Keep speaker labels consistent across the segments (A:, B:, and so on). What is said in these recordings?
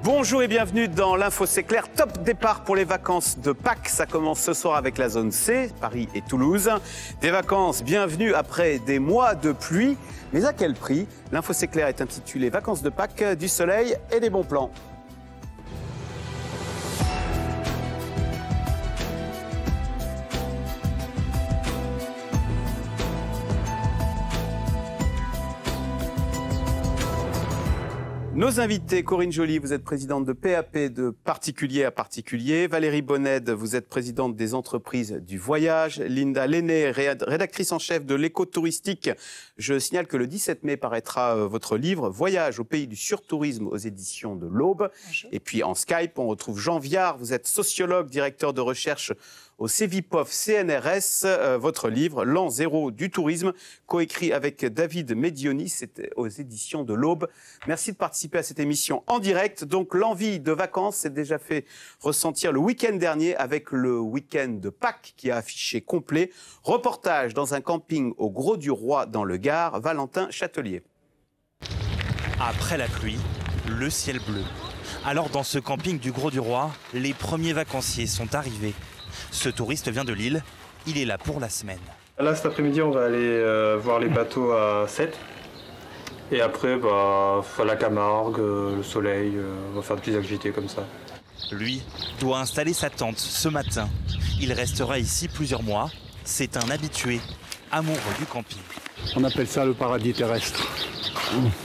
A: Bonjour et bienvenue dans l'Info C'est Clair. Top départ pour les vacances de Pâques. Ça commence ce soir avec la zone C, Paris et Toulouse. Des vacances bienvenues après des mois de pluie. Mais à quel prix? L'Info C'est Clair est intitulé Vacances de Pâques, du soleil et des bons plans. Nos invités, Corinne Joly, vous êtes présidente de PAP de particulier à particulier. Valérie Bonnède, vous êtes présidente des entreprises du voyage. Linda Lenné, rédactrice en chef de l'éco-touristique. Je signale que le 17 mai paraîtra votre livre Voyage au pays du surtourisme aux éditions de l'Aube. Bonjour. Et puis en Skype, on retrouve Jean Viard, vous êtes sociologue, directeur de recherche au Cevipof CNRS, votre livre, L'an zéro du tourisme, coécrit avec David Medioni, c'est aux éditions de l'Aube. Merci de participer à cette émission en direct. Donc l'envie de vacances s'est déjà fait ressentir le week-end dernier avec le week-end de Pâques qui a affiché complet. Reportage dans un camping au Grau-du-Roi dans le Gard, Valentin Châtelier.
B: Après la pluie, le ciel bleu. Alors dans ce camping du Grau-du-Roi, les premiers vacanciers sont arrivés. Ce touriste vient de Lille, il est là pour la semaine.
C: Là cet après-midi on va aller voir les bateaux à Sète. Et après la Camargue, le soleil, on va faire des petites activités comme ça.
B: Lui doit installer sa tente ce matin. Il restera ici plusieurs mois. C'est un habitué, amoureux du camping.
D: On appelle ça le paradis terrestre.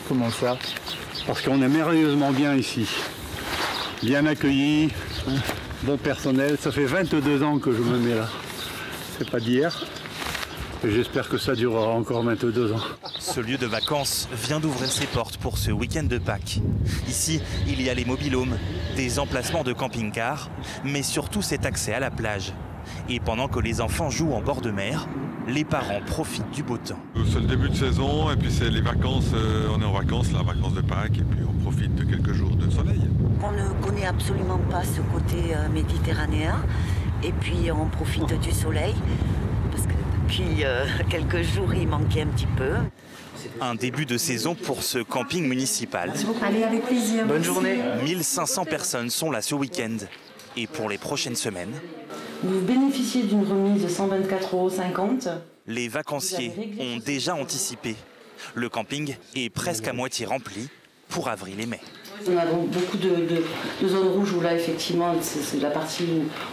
D: Comment ça? Parce qu'on est merveilleusement bien ici. Bien accueillis. Bon personnel, ça fait 22 ans que je me mets là. C'est pas d'hier. J'espère que ça durera encore 22 ans.
B: Ce lieu de vacances vient d'ouvrir ses portes pour ce week-end de Pâques. Ici, il y a les mobil-homes, des emplacements de camping-car, mais surtout cet accès à la plage. Et pendant que les enfants jouent en bord de mer, les parents profitent du beau temps.
E: C'est le début de saison et puis c'est les vacances, on est en vacances, là, vacances de Pâques, et puis on profite de quelques jours de soleil.
F: On ne connaît absolument pas ce côté méditerranéen et puis on profite du soleil parce que depuis quelques jours il manquait un petit peu.
B: Un début de saison pour ce camping municipal.
G: Allez, avec plaisir.
B: Bonne journée. 1500 personnes sont là ce week-end. Et pour les prochaines semaines,
G: vous bénéficiez d'une remise de 124,50 €.
B: Les vacanciers ont déjà anticipé. Le camping est presque à moitié rempli pour avril et mai.
G: On a beaucoup de zones rouges où là, effectivement, c'est la partie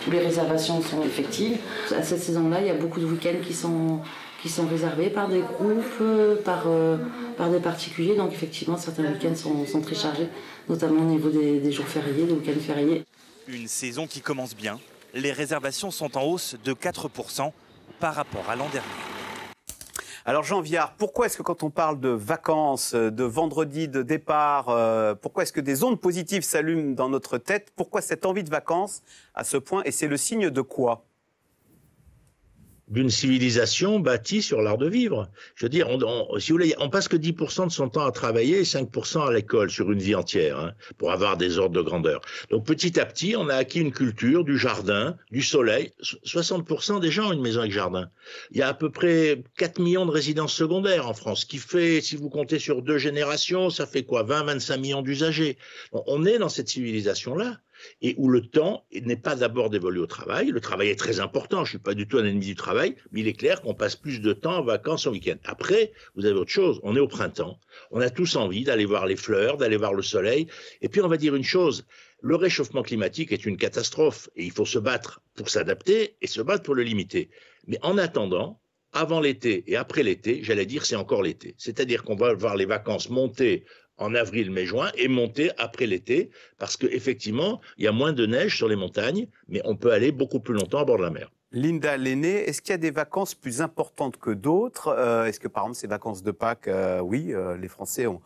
G: où les réservations sont effectives. À cette saison-là, il y a beaucoup de week-ends qui sont réservés par des groupes, par des particuliers. Donc effectivement, certains week-ends sont très chargés, notamment au niveau des jours fériés, des week-ends fériés.
B: Une saison qui commence bien. Les réservations sont en hausse de 4% par rapport à l'an dernier.
A: Alors Jean Viard, pourquoi est-ce que quand on parle de vacances, de vendredi de départ, pourquoi est-ce que des ondes positives s'allument dans notre tête? Pourquoi cette envie de vacances à ce point? Et c'est le signe de quoi?
H: D'une civilisation bâtie sur l'art de vivre. Je veux dire, si vous voulez, on passe que 10% de son temps à travailler et 5% à l'école sur une vie entière, hein, pour avoir des ordres de grandeur. Donc petit à petit, on a acquis une culture du jardin, du soleil. 60% des gens ont une maison avec jardin. Il y a à peu près 4 millions de résidences secondaires en France, ce qui fait, si vous comptez sur 2 générations, ça fait quoi, 20-25 millions d'usagers. On est dans cette civilisation-là. Et où le temps n'est pas d'abord dévolu au travail. Le travail est très important, je ne suis pas du tout un ennemi du travail, mais il est clair qu'on passe plus de temps en vacances en week-end. Après, vous avez autre chose, on est au printemps, on a tous envie d'aller voir les fleurs, d'aller voir le soleil, et puis on va dire une chose, le réchauffement climatique est une catastrophe, et il faut se battre pour s'adapter et se battre pour le limiter. Mais en attendant, avant l'été et après l'été, j'allais dire c'est encore l'été. C'est-à-dire qu'on va voir les vacances monter en avril, mai, juin, et monter après l'été, parce qu'effectivement, il y a moins de neige sur les montagnes, mais on peut aller beaucoup plus longtemps à bord de la mer.
A: Linda Lenné, est-ce qu'il y a des vacances plus importantes que d'autres? Est-ce que par exemple ces vacances de Pâques, oui, les Français ont...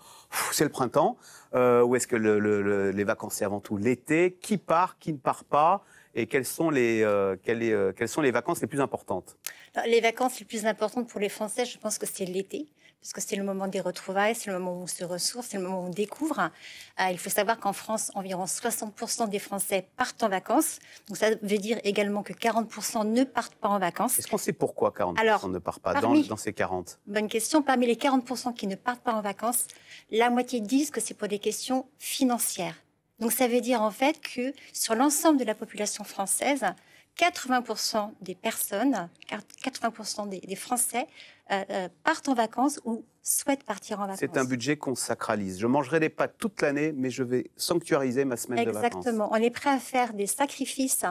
A: c'est le printemps, ou est-ce que les vacances c'est avant tout l'été? Qui part, qui ne part pas? Et quelles sont les vacances les plus importantes?
I: Alors, les vacances les plus importantes pour les Français, je pense que c'est l'été, parce que c'est le moment des retrouvailles, c'est le moment où on se ressource, c'est le moment où on découvre. Il faut savoir qu'en France, environ 60% des Français partent en vacances. Donc ça veut dire également que 40% ne partent pas en vacances.
A: Est-ce qu'on sait pourquoi 40% ne partent pas dans ces 40?
I: Bonne question. Parmi les 40% qui ne partent pas en vacances, la moitié disent que c'est pour des questions financières. Donc ça veut dire en fait que sur l'ensemble de la population française, 80% des personnes, 80% des Français partent en vacances ou souhaitent partir en vacances.
A: C'est un budget qu'on sacralise. Je mangerai des pâtes toute l'année, mais je vais sanctuariser ma semaine de vacances.
I: Exactement. On est prêt à faire des sacrifices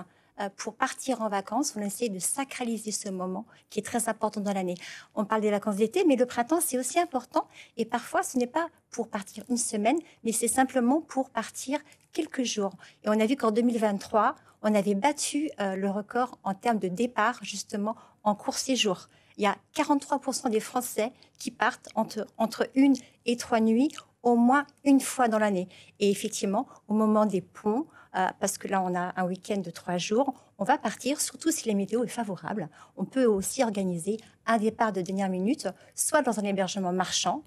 I: pour partir en vacances. On essaie de sacraliser ce moment qui est très important dans l'année. On parle des vacances d'été, mais le printemps, c'est aussi important. Et parfois, ce n'est pas pour partir une semaine, mais c'est simplement pour partir quelques jours. Et on a vu qu'en 2023, on avait battu le record en termes de départ, justement, en court séjour. Il y a 43% des Français qui partent entre 1 et 3 nuits, au moins une fois dans l'année. Et effectivement, au moment des ponts, parce que là, on a un week-end de 3 jours, on va partir, surtout si la météo est favorable. On peut aussi organiser un départ de dernière minute, soit dans un hébergement marchand,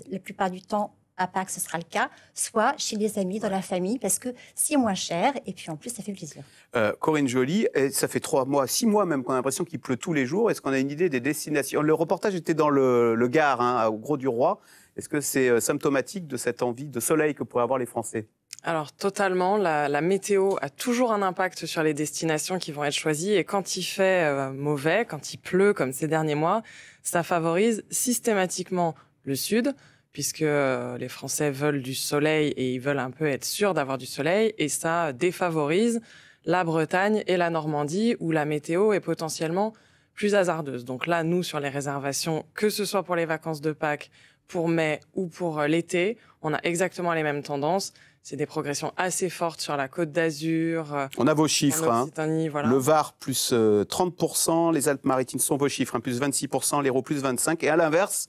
I: la plupart du temps, à Pâques, ce sera le cas, soit chez des amis, dans la famille, parce que c'est moins cher et puis en plus, ça fait plaisir.
A: Corinne Joly, ça fait 3 mois, 6 mois même qu'on a l'impression qu'il pleut tous les jours. Est-ce qu'on a une idée des destinations? Le reportage était dans le Gard, hein, au Gros-du-Roi. Est-ce que c'est symptomatique de cette envie de soleil que pourraient avoir les Français?
J: Alors totalement, la météo a toujours un impact sur les destinations qui vont être choisies et quand il fait mauvais, quand il pleut comme ces derniers mois, ça favorise systématiquement le sud, puisque les Français veulent du soleil et ils veulent un peu être sûrs d'avoir du soleil, et ça défavorise la Bretagne et la Normandie, où la météo est potentiellement plus hasardeuse. Donc là, nous, sur les réservations, que ce soit pour les vacances de Pâques, pour mai ou pour l'été, on a exactement les mêmes tendances. C'est des progressions assez fortes sur la Côte d'Azur.
A: On a vos chiffres.
J: En Occitanie, voilà.
A: Le Var, plus 30%, les Alpes-Maritimes sont vos chiffres, hein, plus 26%, l'Hérault, plus 25%. Et à l'inverse,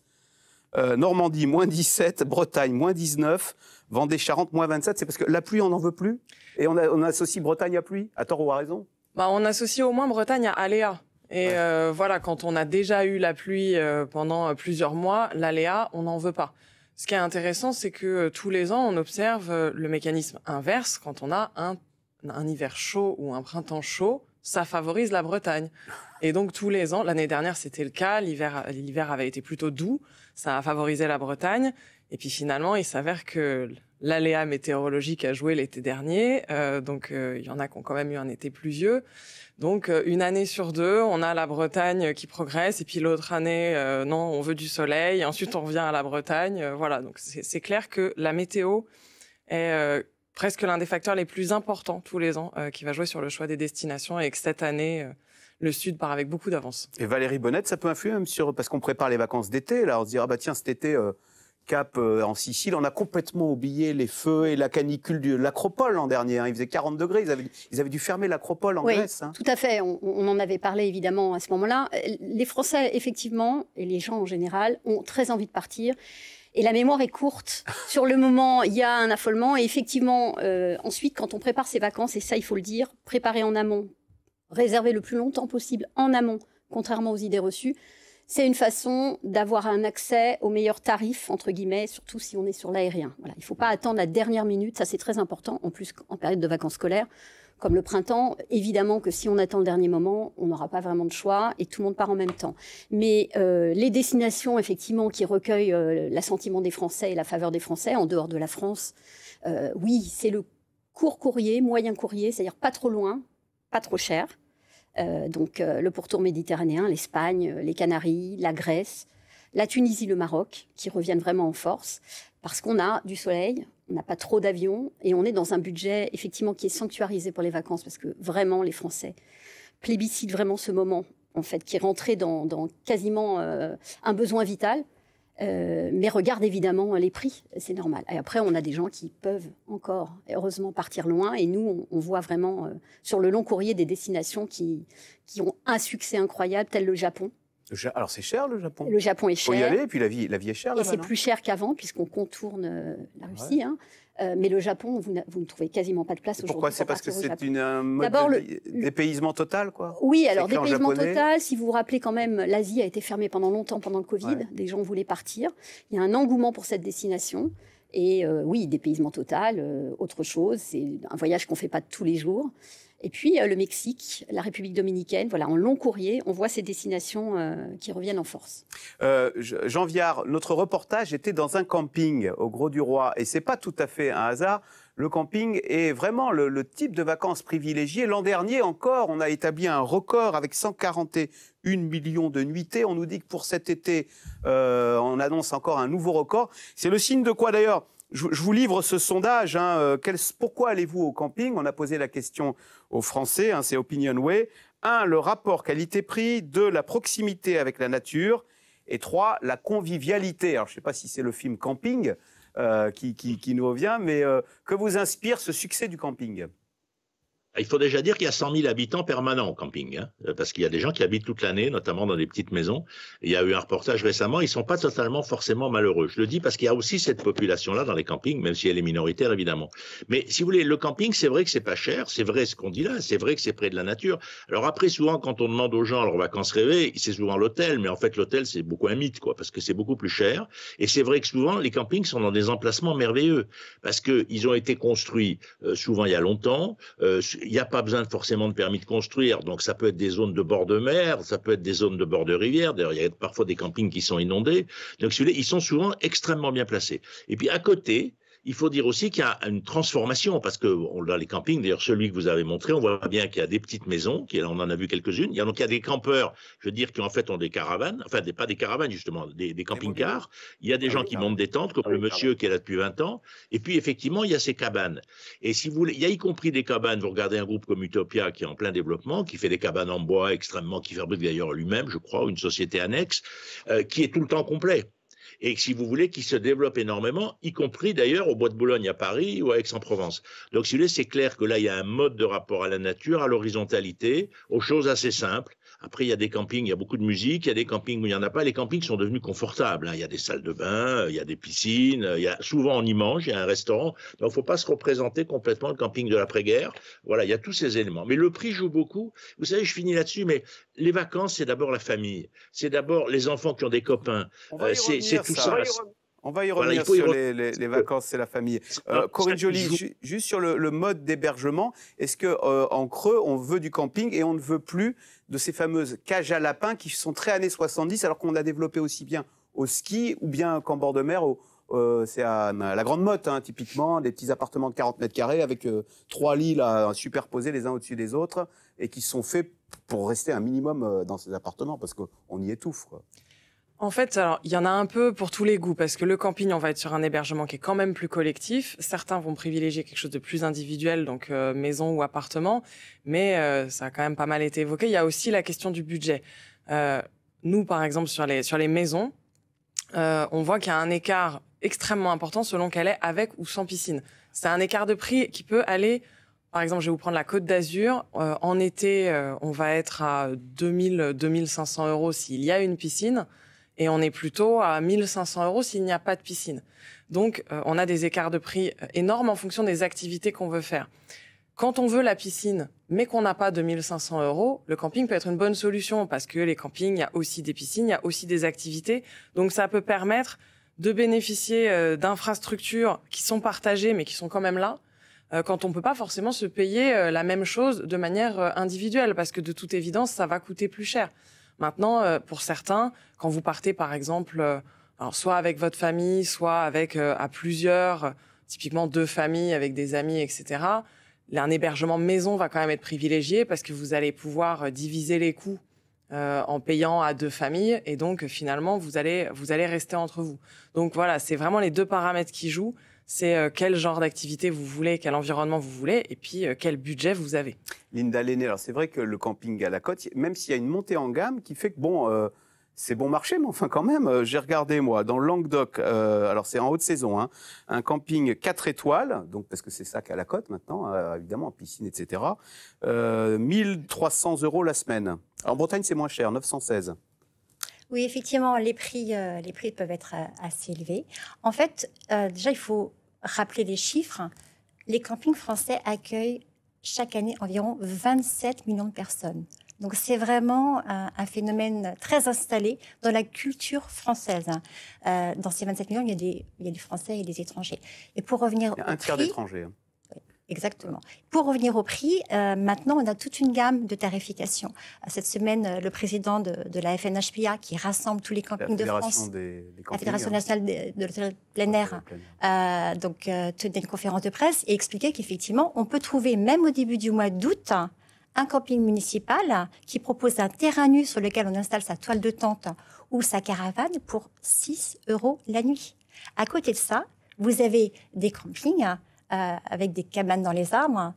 A: Normandie, moins 17, Bretagne, moins 19, Vendée-Charente, moins 27. C'est parce que la pluie, on n'en veut plus. Et on associe Bretagne à pluie, à tort ou à raison?
J: On associe au moins Bretagne à aléa. Et voilà, quand on a déjà eu la pluie pendant plusieurs mois, l'aléa, on n'en veut pas. Ce qui est intéressant, c'est que tous les ans, on observe le mécanisme inverse. Quand on a un hiver chaud ou un printemps chaud, ça favorise la Bretagne. Et donc tous les ans, l'année dernière, c'était le cas. L'hiver avait été plutôt doux. Ça a favorisé la Bretagne. Et puis finalement, il s'avère que l'aléa météorologique a joué l'été dernier. Donc il y en a qui ont quand même eu un été pluvieux. Donc une année sur deux, on a la Bretagne qui progresse. Et puis l'autre année, non, on veut du soleil. Et ensuite, on revient à la Bretagne. Voilà, donc c'est clair que la météo est presque l'un des facteurs les plus importants tous les ans qui va jouer sur le choix des destinations. Et que cette année... le Sud part avec beaucoup d'avance.
A: Et Valérie Bonnette, ça peut influer même sur... Parce qu'on prépare les vacances d'été, là, on se dit, ah bah tiens, cet été, cap en Sicile, on a complètement oublié les feux et la canicule de l'Acropole l'an dernier. Hein. Il faisait 40 degrés, ils avaient dû fermer l'Acropole en Grèce. Hein.
K: Tout à fait, on en avait parlé évidemment à ce moment-là. Les Français, effectivement, et les gens en général, ont très envie de partir. Et la mémoire est courte. Sur le moment, il y a un affolement. Et effectivement, ensuite, quand on prépare ses vacances, et ça, il faut le dire, préparer en amont, réserver le plus longtemps possible en amont, contrairement aux idées reçues, c'est une façon d'avoir un accès aux meilleurs tarifs, entre guillemets, surtout si on est sur l'aérien. Voilà. Il ne faut pas attendre la dernière minute, ça c'est très important, en plus en période de vacances scolaires. Comme le printemps, évidemment que si on attend le dernier moment, on n'aura pas vraiment de choix et tout le monde part en même temps. Mais les destinations, effectivement, qui recueillent l'assentiment des Français et la faveur des Français, en dehors de la France, oui, c'est le court courrier, moyen courrier, c'est-à-dire pas trop loin, pas trop cher. Donc le pourtour méditerranéen, l'Espagne, les Canaries, la Grèce, la Tunisie, le Maroc, qui reviennent vraiment en force, parce qu'on a du soleil, on n'a pas trop d'avions, et on est dans un budget effectivement qui est sanctuarisé pour les vacances, parce que vraiment les Français plébiscitent vraiment ce moment, en fait, qui est rentré dans quasiment un besoin vital. Mais regarde évidemment les prix, c'est normal. Et après, on a des gens qui peuvent encore, heureusement, partir loin. Et nous, on voit vraiment sur le long courrier des destinations qui ont un succès incroyable, tel le Japon.
A: Alors c'est cher le Japon.
K: Le Japon est cher.
A: Il faut y aller, et puis la vie est chère.
K: Et c'est plus cher qu'avant, puisqu'on contourne la Russie. Ouais. Hein. Mais le Japon, vous ne trouvez quasiment pas de place aujourd'hui.
A: Pourquoi? C'est parce que c'est un mode dépaysement total, quoi?
K: Oui, alors dépaysement total. Si vous vous rappelez quand même, l'Asie a été fermée pendant longtemps, pendant le Covid. Ouais. Des gens voulaient partir. Il y a un engouement pour cette destination. Et oui, dépaysement total, autre chose. C'est un voyage qu'on ne fait pas tous les jours. Et puis le Mexique, la République dominicaine, voilà, en long courrier, on voit ces destinations qui reviennent en force.
A: Jean Viard, notre reportage était dans un camping au Gros-du-Roi, et c'est pas tout à fait un hasard. le camping est vraiment le type de vacances privilégié. L'an dernier encore, on a établi un record avec 141 millions de nuitées. On nous dit que pour cet été, on annonce encore un nouveau record. C'est le signe de quoi d'ailleurs? Je vous livre ce sondage. Pourquoi allez-vous au camping? On a posé la question aux Français, c'est Opinionway. 1, le rapport qualité-prix. 2, la proximité avec la nature. Et 3, la convivialité. Alors, je ne sais pas si c'est le film Camping qui nous revient, mais que vous inspire ce succès du camping?
H: Il faut déjà dire qu'il y a 100 000 habitants permanents au camping, parce qu'il y a des gens qui habitent toute l'année, notamment dans des petites maisons. Il y a eu un reportage récemment, ils ne sont pas totalement forcément malheureux. Je le dis parce qu'il y a aussi cette population-là dans les campings, même si elle est minoritaire, évidemment. Mais si vous voulez, le camping, c'est vrai que c'est pas cher, c'est vrai ce qu'on dit là, c'est vrai que c'est près de la nature. Alors après, souvent, quand on demande aux gens leurs vacances rêvées, c'est souvent l'hôtel, mais en fait, l'hôtel, c'est beaucoup un mythe, parce que c'est beaucoup plus cher. Et c'est vrai que souvent, les campings sont dans des emplacements merveilleux, parce qu'ils ont été construits souvent il y a longtemps, il n'y a pas besoin forcément de permis de construire, donc ça peut être des zones de bord de mer, ça peut être des zones de bord de rivière, d'ailleurs il y a parfois des campings qui sont inondés, donc si vous voulez, ils sont souvent extrêmement bien placés. Et puis à côté, il faut dire aussi qu'il y a une transformation, parce que dans les campings, d'ailleurs celui que vous avez montré, on voit bien qu'il y a des petites maisons, on en a vu quelques-unes, il y a des campeurs, je veux dire, qui en fait ont des caravanes, enfin pas des caravanes justement, des camping-cars, il y a des gens qui montent des tentes, comme le monsieur qui est là depuis 20 ans, et puis effectivement il y a ces cabanes. Et si vous voulez, il y a y compris des cabanes, vous regardez un groupe comme Utopia qui est en plein développement, qui fait des cabanes en bois extrêmement, qui fabrique d'ailleurs lui-même, je crois, une société annexe, qui est tout le temps complet. Et si vous voulez, qui se développe énormément, y compris d'ailleurs au Bois de Boulogne à Paris ou à Aix-en-Provence. Donc si vous voulez, c'est clair que là, il y a un mode de rapport à la nature, à l'horizontalité, aux choses assez simples. Après, il y a des campings, il y a beaucoup de musique, il y a des campings où il n'y en a pas. Les campings sont devenus confortables. Il y a des salles de bain, il y a des piscines, souvent on y mange, il y a un restaurant. Donc il ne faut pas se représenter complètement le camping de l'après-guerre. Voilà, il y a tous ces éléments. Mais le prix joue beaucoup. Vous savez, je finis là-dessus, mais les vacances, c'est d'abord la famille. C'est d'abord les enfants qui ont des copains. C'est tout ça.
A: On va y revenir sur les vacances et la famille. Corinne Joly, juste sur le mode d'hébergement, est-ce qu'en creux, on veut du camping et on ne veut plus de ces fameuses cages à lapins qui sont très années 70, alors qu'on a développé aussi bien au ski ou bien qu'en bord de mer, c'est à la grande motte, typiquement, des petits appartements de 40 mètres carrés avec 3 lits là, superposés les uns au-dessus des autres et qui sont faits pour rester un minimum dans ces appartements parce qu'on y étouffe, quoi.
J: En fait, alors, il y en a un peu pour tous les goûts, parce que le camping, on va être sur un hébergement qui est quand même plus collectif. Certains vont privilégier quelque chose de plus individuel, donc maison ou appartement, mais ça a quand même pas mal été évoqué. Il y a aussi la question du budget. Nous, par exemple, sur les maisons, on voit qu'il y a un écart extrêmement important selon qu'elle est avec ou sans piscine. C'est un écart de prix qui peut aller... Par exemple, je vais vous prendre la Côte d'Azur. En été, on va être à 2 500 € s'il y a une piscine. Et on est plutôt à 1 500 € s'il n'y a pas de piscine. Donc, on a des écarts de prix énormes en fonction des activités qu'on veut faire. Quand on veut la piscine, mais qu'on n'a pas 2 500 €, le camping peut être une bonne solution parce que les campings, il y a aussi des piscines, il y a aussi des activités. Donc, ça peut permettre de bénéficier d'infrastructures qui sont partagées, mais qui sont quand même là, quand on peut pas forcément se payer la même chose de manière individuelle, parce que de toute évidence, ça va coûter plus cher. Maintenant, pour certains, quand vous partez, par exemple, alors soit avec votre famille, soit avec à plusieurs, typiquement 2 familles avec des amis, etc., un hébergement maison va quand même être privilégié parce que vous allez pouvoir diviser les coûts en payant à 2 familles et donc finalement vous allez rester entre vous. Donc voilà, c'est vraiment les 2 paramètres qui jouent. C'est quel genre d'activité vous voulez, quel environnement vous voulez, et puis quel budget vous avez.
A: Linda Lenné, alors c'est vrai que le camping à la côte, même s'il y a une montée en gamme qui fait que c'est bon marché, mais enfin quand même, j'ai regardé moi dans le Languedoc, alors c'est en haute saison, un camping 4 étoiles, donc parce que c'est ça qu'à la côte maintenant, évidemment en piscine, etc. 1 300 € la semaine. En Bretagne c'est moins cher, 916.
I: Oui, effectivement, les prix peuvent être assez élevés. En fait, déjà, il faut rappeler les chiffres. Les campings français accueillent chaque année environ 27 millions de personnes. Donc, c'est vraiment un phénomène très installé dans la culture française. Dans ces 27 millions, il y a des Français et des étrangers. Et pour revenir
A: il y a un tiers d'étrangers.
I: Exactement. Pour revenir au prix, maintenant, on a toute une gamme de tarification. Cette semaine, le président de la FNHPA, qui rassemble tous les campings de France, la Fédération nationale de l'hôtellerie plein air, tenait une conférence de presse et expliquait qu'effectivement, on peut trouver, même au début du mois d'août, un camping municipal qui propose un terrain nu sur lequel on installe sa toile de tente ou sa caravane pour 6 € la nuit. À côté de ça, vous avez des campings avec des cabanes dans les arbres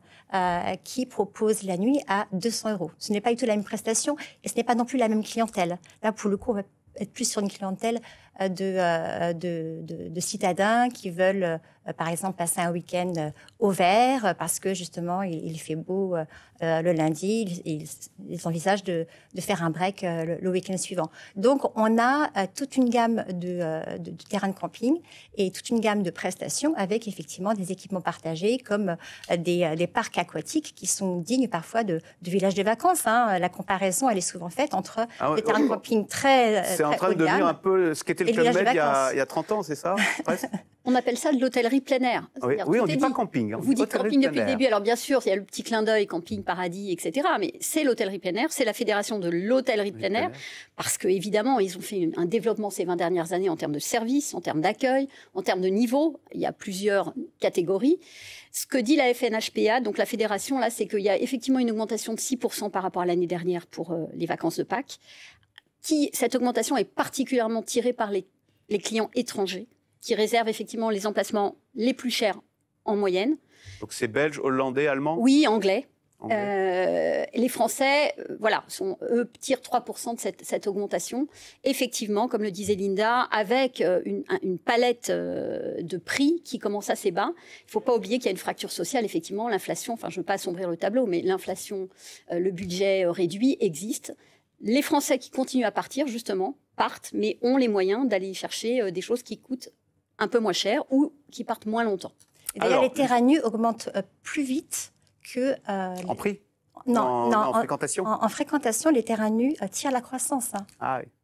I: qui proposent la nuit à 200 €. Ce n'est pas du tout la même prestation et ce n'est pas non plus la même clientèle. Là, pour le coup, on va être plus sur une clientèle de citadins qui veulent, par exemple, passer un week-end au vert parce que, justement, il fait beau le lundi. Ils envisagent de faire un break le week-end suivant. Donc, on a toute une gamme de terrains de camping et toute une gamme de prestations avec, effectivement, des équipements partagés comme des parcs aquatiques qui sont dignes parfois de villages de vacances. La comparaison, elle est souvent faite entre des terrains de camping très
A: C'est en train de devenir un peu ce qu'était le Club Med il y a 30 ans, c'est ça?
K: On appelle ça de l'hôtellerie plein air.
A: Oui, on ne dit pas camping.
K: Vous dites camping depuis le début. Alors bien sûr, il y a le petit clin d'œil, camping, paradis, etc. Mais c'est l'hôtellerie plein air, c'est la fédération de l'hôtellerie plein air, parce qu'évidemment, ils ont fait un développement ces 20 dernières années en termes de services, en termes d'accueil, en termes de niveau. Il y a plusieurs catégories. Ce que dit la FNHPA, donc la fédération, là, c'est qu'il y a effectivement une augmentation de 6% par rapport à l'année dernière pour les vacances de Pâques. Cette augmentation est particulièrement tirée par les clients étrangers, qui réservent effectivement les emplacements les plus chers en moyenne.
A: Donc c'est belge, hollandais, allemand?
K: Oui, anglais. Les Français, eux tirent 3% de cette augmentation. Effectivement, comme le disait Linda, avec une palette de prix qui commence assez bas. Il ne faut pas oublier qu'il y a une fracture sociale. Effectivement, l'inflation, je ne veux pas assombrir le tableau, mais l'inflation, le budget réduit existe. Les Français qui continuent à partir, justement, partent, mais ont les moyens d'aller chercher des choses qui coûtent un peu moins cher ou qui partent moins longtemps.
I: Et d'ailleurs, les terrains nus augmentent plus vite que...
A: En prix?
I: Non,
A: en fréquentation?
I: En fréquentation, les terrains nus tirent la croissance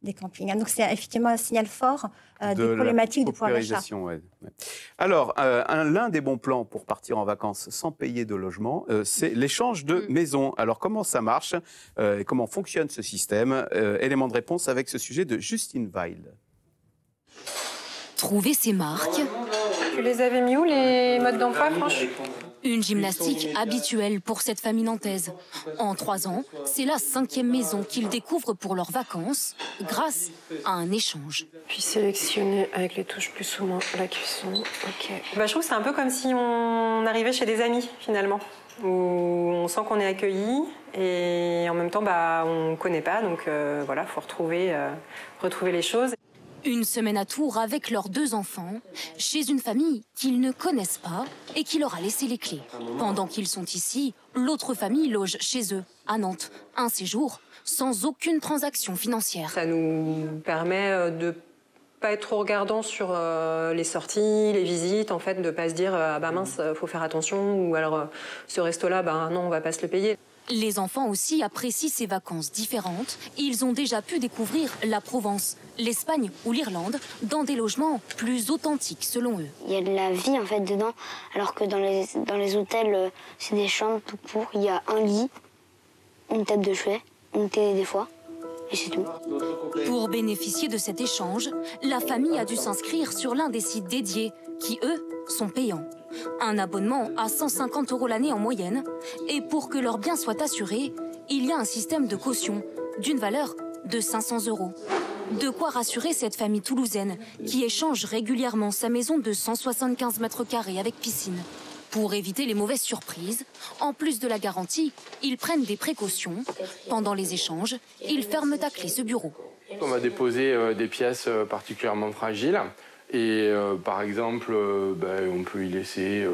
I: des campings. Donc c'est effectivement un signal fort des problématiques du pouvoir d'achat.
A: Ouais. Alors, l'un des bons plans pour partir en vacances sans payer de logement, c'est l'échange de maisons. Alors comment ça marche et comment fonctionne ce système? Élément de réponse avec ce sujet de Justine Weil.
L: Trouver ses marques.
M: Tu les avais mis où, les modes d'emploi, Franche?
L: Une gymnastique habituelle pour cette famille nantaise. En 3 ans, c'est la 5e maison qu'ils découvrent pour leurs vacances, grâce à un échange.
M: Puis sélectionner avec les touches plus ou moins la cuisson. Ok. Je trouve que c'est un peu comme si on arrivait chez des amis, finalement, où on sent qu'on est accueilli et en même temps, on ne connaît pas. Donc il faut retrouver les choses.
L: Une semaine à Tours avec leurs 2 enfants, chez une famille qu'ils ne connaissent pas et qui leur a laissé les clés. Pendant qu'ils sont ici, l'autre famille loge chez eux, à Nantes. Un séjour sans aucune transaction financière.
M: Ça nous permet de pas être trop regardant sur les sorties, les visites, en fait, de pas se dire mince, faut faire attention, ou alors ce resto-là, non, on va pas se le payer.
L: Les enfants aussi apprécient ces vacances différentes. Ils ont déjà pu découvrir la Provence, l'Espagne ou l'Irlande dans des logements plus authentiques selon eux.
N: Il y a de la vie en fait dedans, alors que dans les hôtels, c'est des chambres tout court. Il y a un lit, une table de chevet, une télé des fois, et c'est tout.
L: Pour bénéficier de cet échange, la famille a dû s'inscrire sur l'un des sites dédiés qui, eux, sont payants. Un abonnement à 150 € l'année en moyenne. Et pour que leurs biens soient assurés, il y a un système de caution d'une valeur de 500 €. De quoi rassurer cette famille toulousaine qui échange régulièrement sa maison de 175 mètres carrés avec piscine. Pour éviter les mauvaises surprises, en plus de la garantie, ils prennent des précautions. Pendant les échanges, ils ferment à clé ce bureau.
O: On va déposer des pièces particulièrement fragiles. Et par exemple, on peut y laisser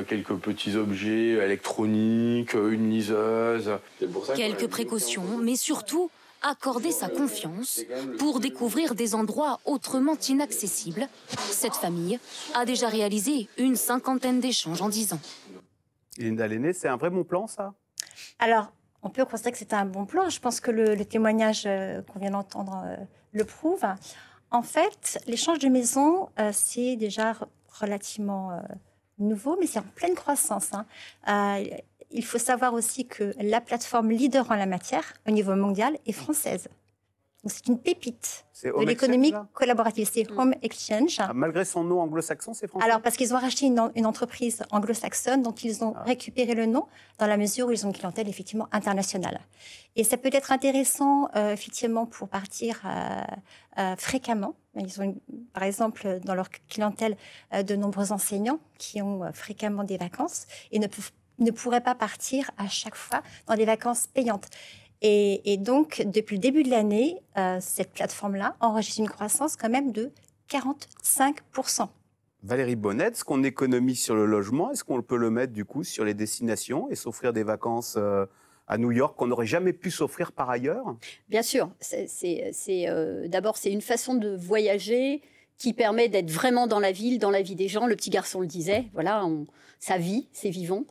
O: quelques petits objets électroniques, une liseuse.
L: Quelques précautions, mais surtout accorder sa confiance pour découvrir des endroits autrement inaccessibles. Cette famille a déjà réalisé une 50aine d'échanges en 10 ans.
A: Linda Lenné, c'est un vrai bon plan, ça?
I: Alors, on peut considérer que c'est un bon plan. Je pense que le témoignage qu'on vient d'entendre le prouve. En fait, l'échange de maison, c'est déjà relativement nouveau, mais c'est en pleine croissance. Il faut savoir aussi que la plateforme leader en la matière, au niveau mondial, est française. Donc c'est une pépite de l'économie collaborative. C'est Home Exchange.
A: Malgré son nom anglo-saxon, c'est français?
I: Alors, parce qu'ils ont racheté une entreprise anglo-saxonne, donc ils ont récupéré le nom dans la mesure où ils ont une clientèle effectivement internationale. Et ça peut être intéressant, effectivement, pour partir fréquemment. Ils ont, par exemple, dans leur clientèle, de nombreux enseignants qui ont fréquemment des vacances et ne pourraient pas partir à chaque fois dans des vacances payantes. Et donc, depuis le début de l'année, cette plateforme-là enregistre une croissance quand même de 45%.
A: Valérie Bonnette, ce qu'on économise sur le logement, est-ce qu'on peut le mettre du coup sur les destinations et s'offrir des vacances à New York qu'on n'aurait jamais pu s'offrir par ailleurs?
K: Bien sûr. D'abord, c'est une façon de voyager qui permet d'être vraiment dans la vie des gens. Le petit garçon le disait, voilà, ça vit, c'est vivant.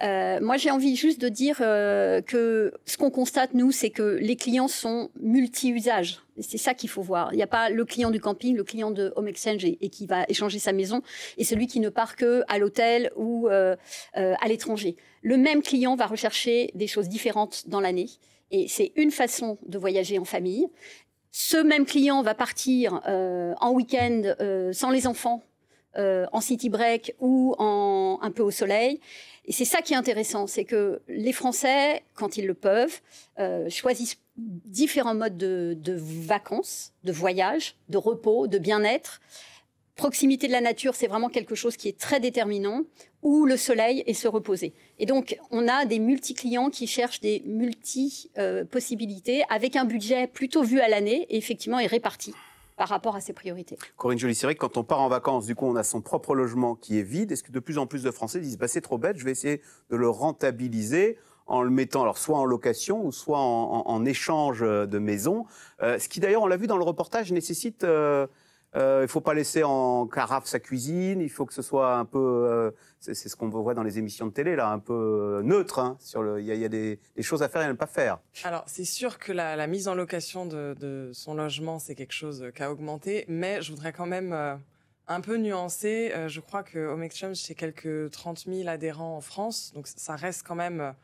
K: Moi, j'ai envie juste de dire que ce qu'on constate, nous, c'est que les clients sont multi-usages. C'est ça qu'il faut voir. Il n'y a pas le client du camping, le client de Home Exchange et qui va échanger sa maison, et celui qui ne part qu'à l'hôtel ou à l'étranger. Le même client va rechercher des choses différentes dans l'année, et c'est une façon de voyager en famille. Ce même client va partir en week-end sans les enfants, en city break ou un peu au soleil. Et c'est ça qui est intéressant, c'est que les Français, quand ils le peuvent, choisissent différents modes de vacances, de voyage, de repos, de bien-être. Proximité de la nature, c'est vraiment quelque chose qui est très déterminant, ou le soleil et se reposer. Et donc, on a des multi-clients qui cherchent des multi-possibilités avec un budget plutôt vu à l'année et effectivement est réparti par rapport à ses priorités.
A: Corinne Joly, c'est vrai que quand on part en vacances, du coup, on a son propre logement qui est vide. Est-ce que de plus en plus de Français disent c'est trop bête, je vais essayer de le rentabiliser en le mettant alors soit en location ou soit en échange de maison. Ce qui d'ailleurs, on l'a vu dans le reportage, nécessite... il ne faut pas laisser en carafe sa cuisine, il faut que ce soit un peu, c'est ce qu'on voit dans les émissions de télé, là, un peu neutre. Hein, il y a des choses à faire et à ne pas faire.
J: Alors, c'est sûr que la mise en location de son logement, c'est quelque chose qui a augmenté, mais je voudrais quand même un peu nuancer. Je crois que Home Exchange, c'est quelques 30 000 adhérents en France, donc ça reste quand même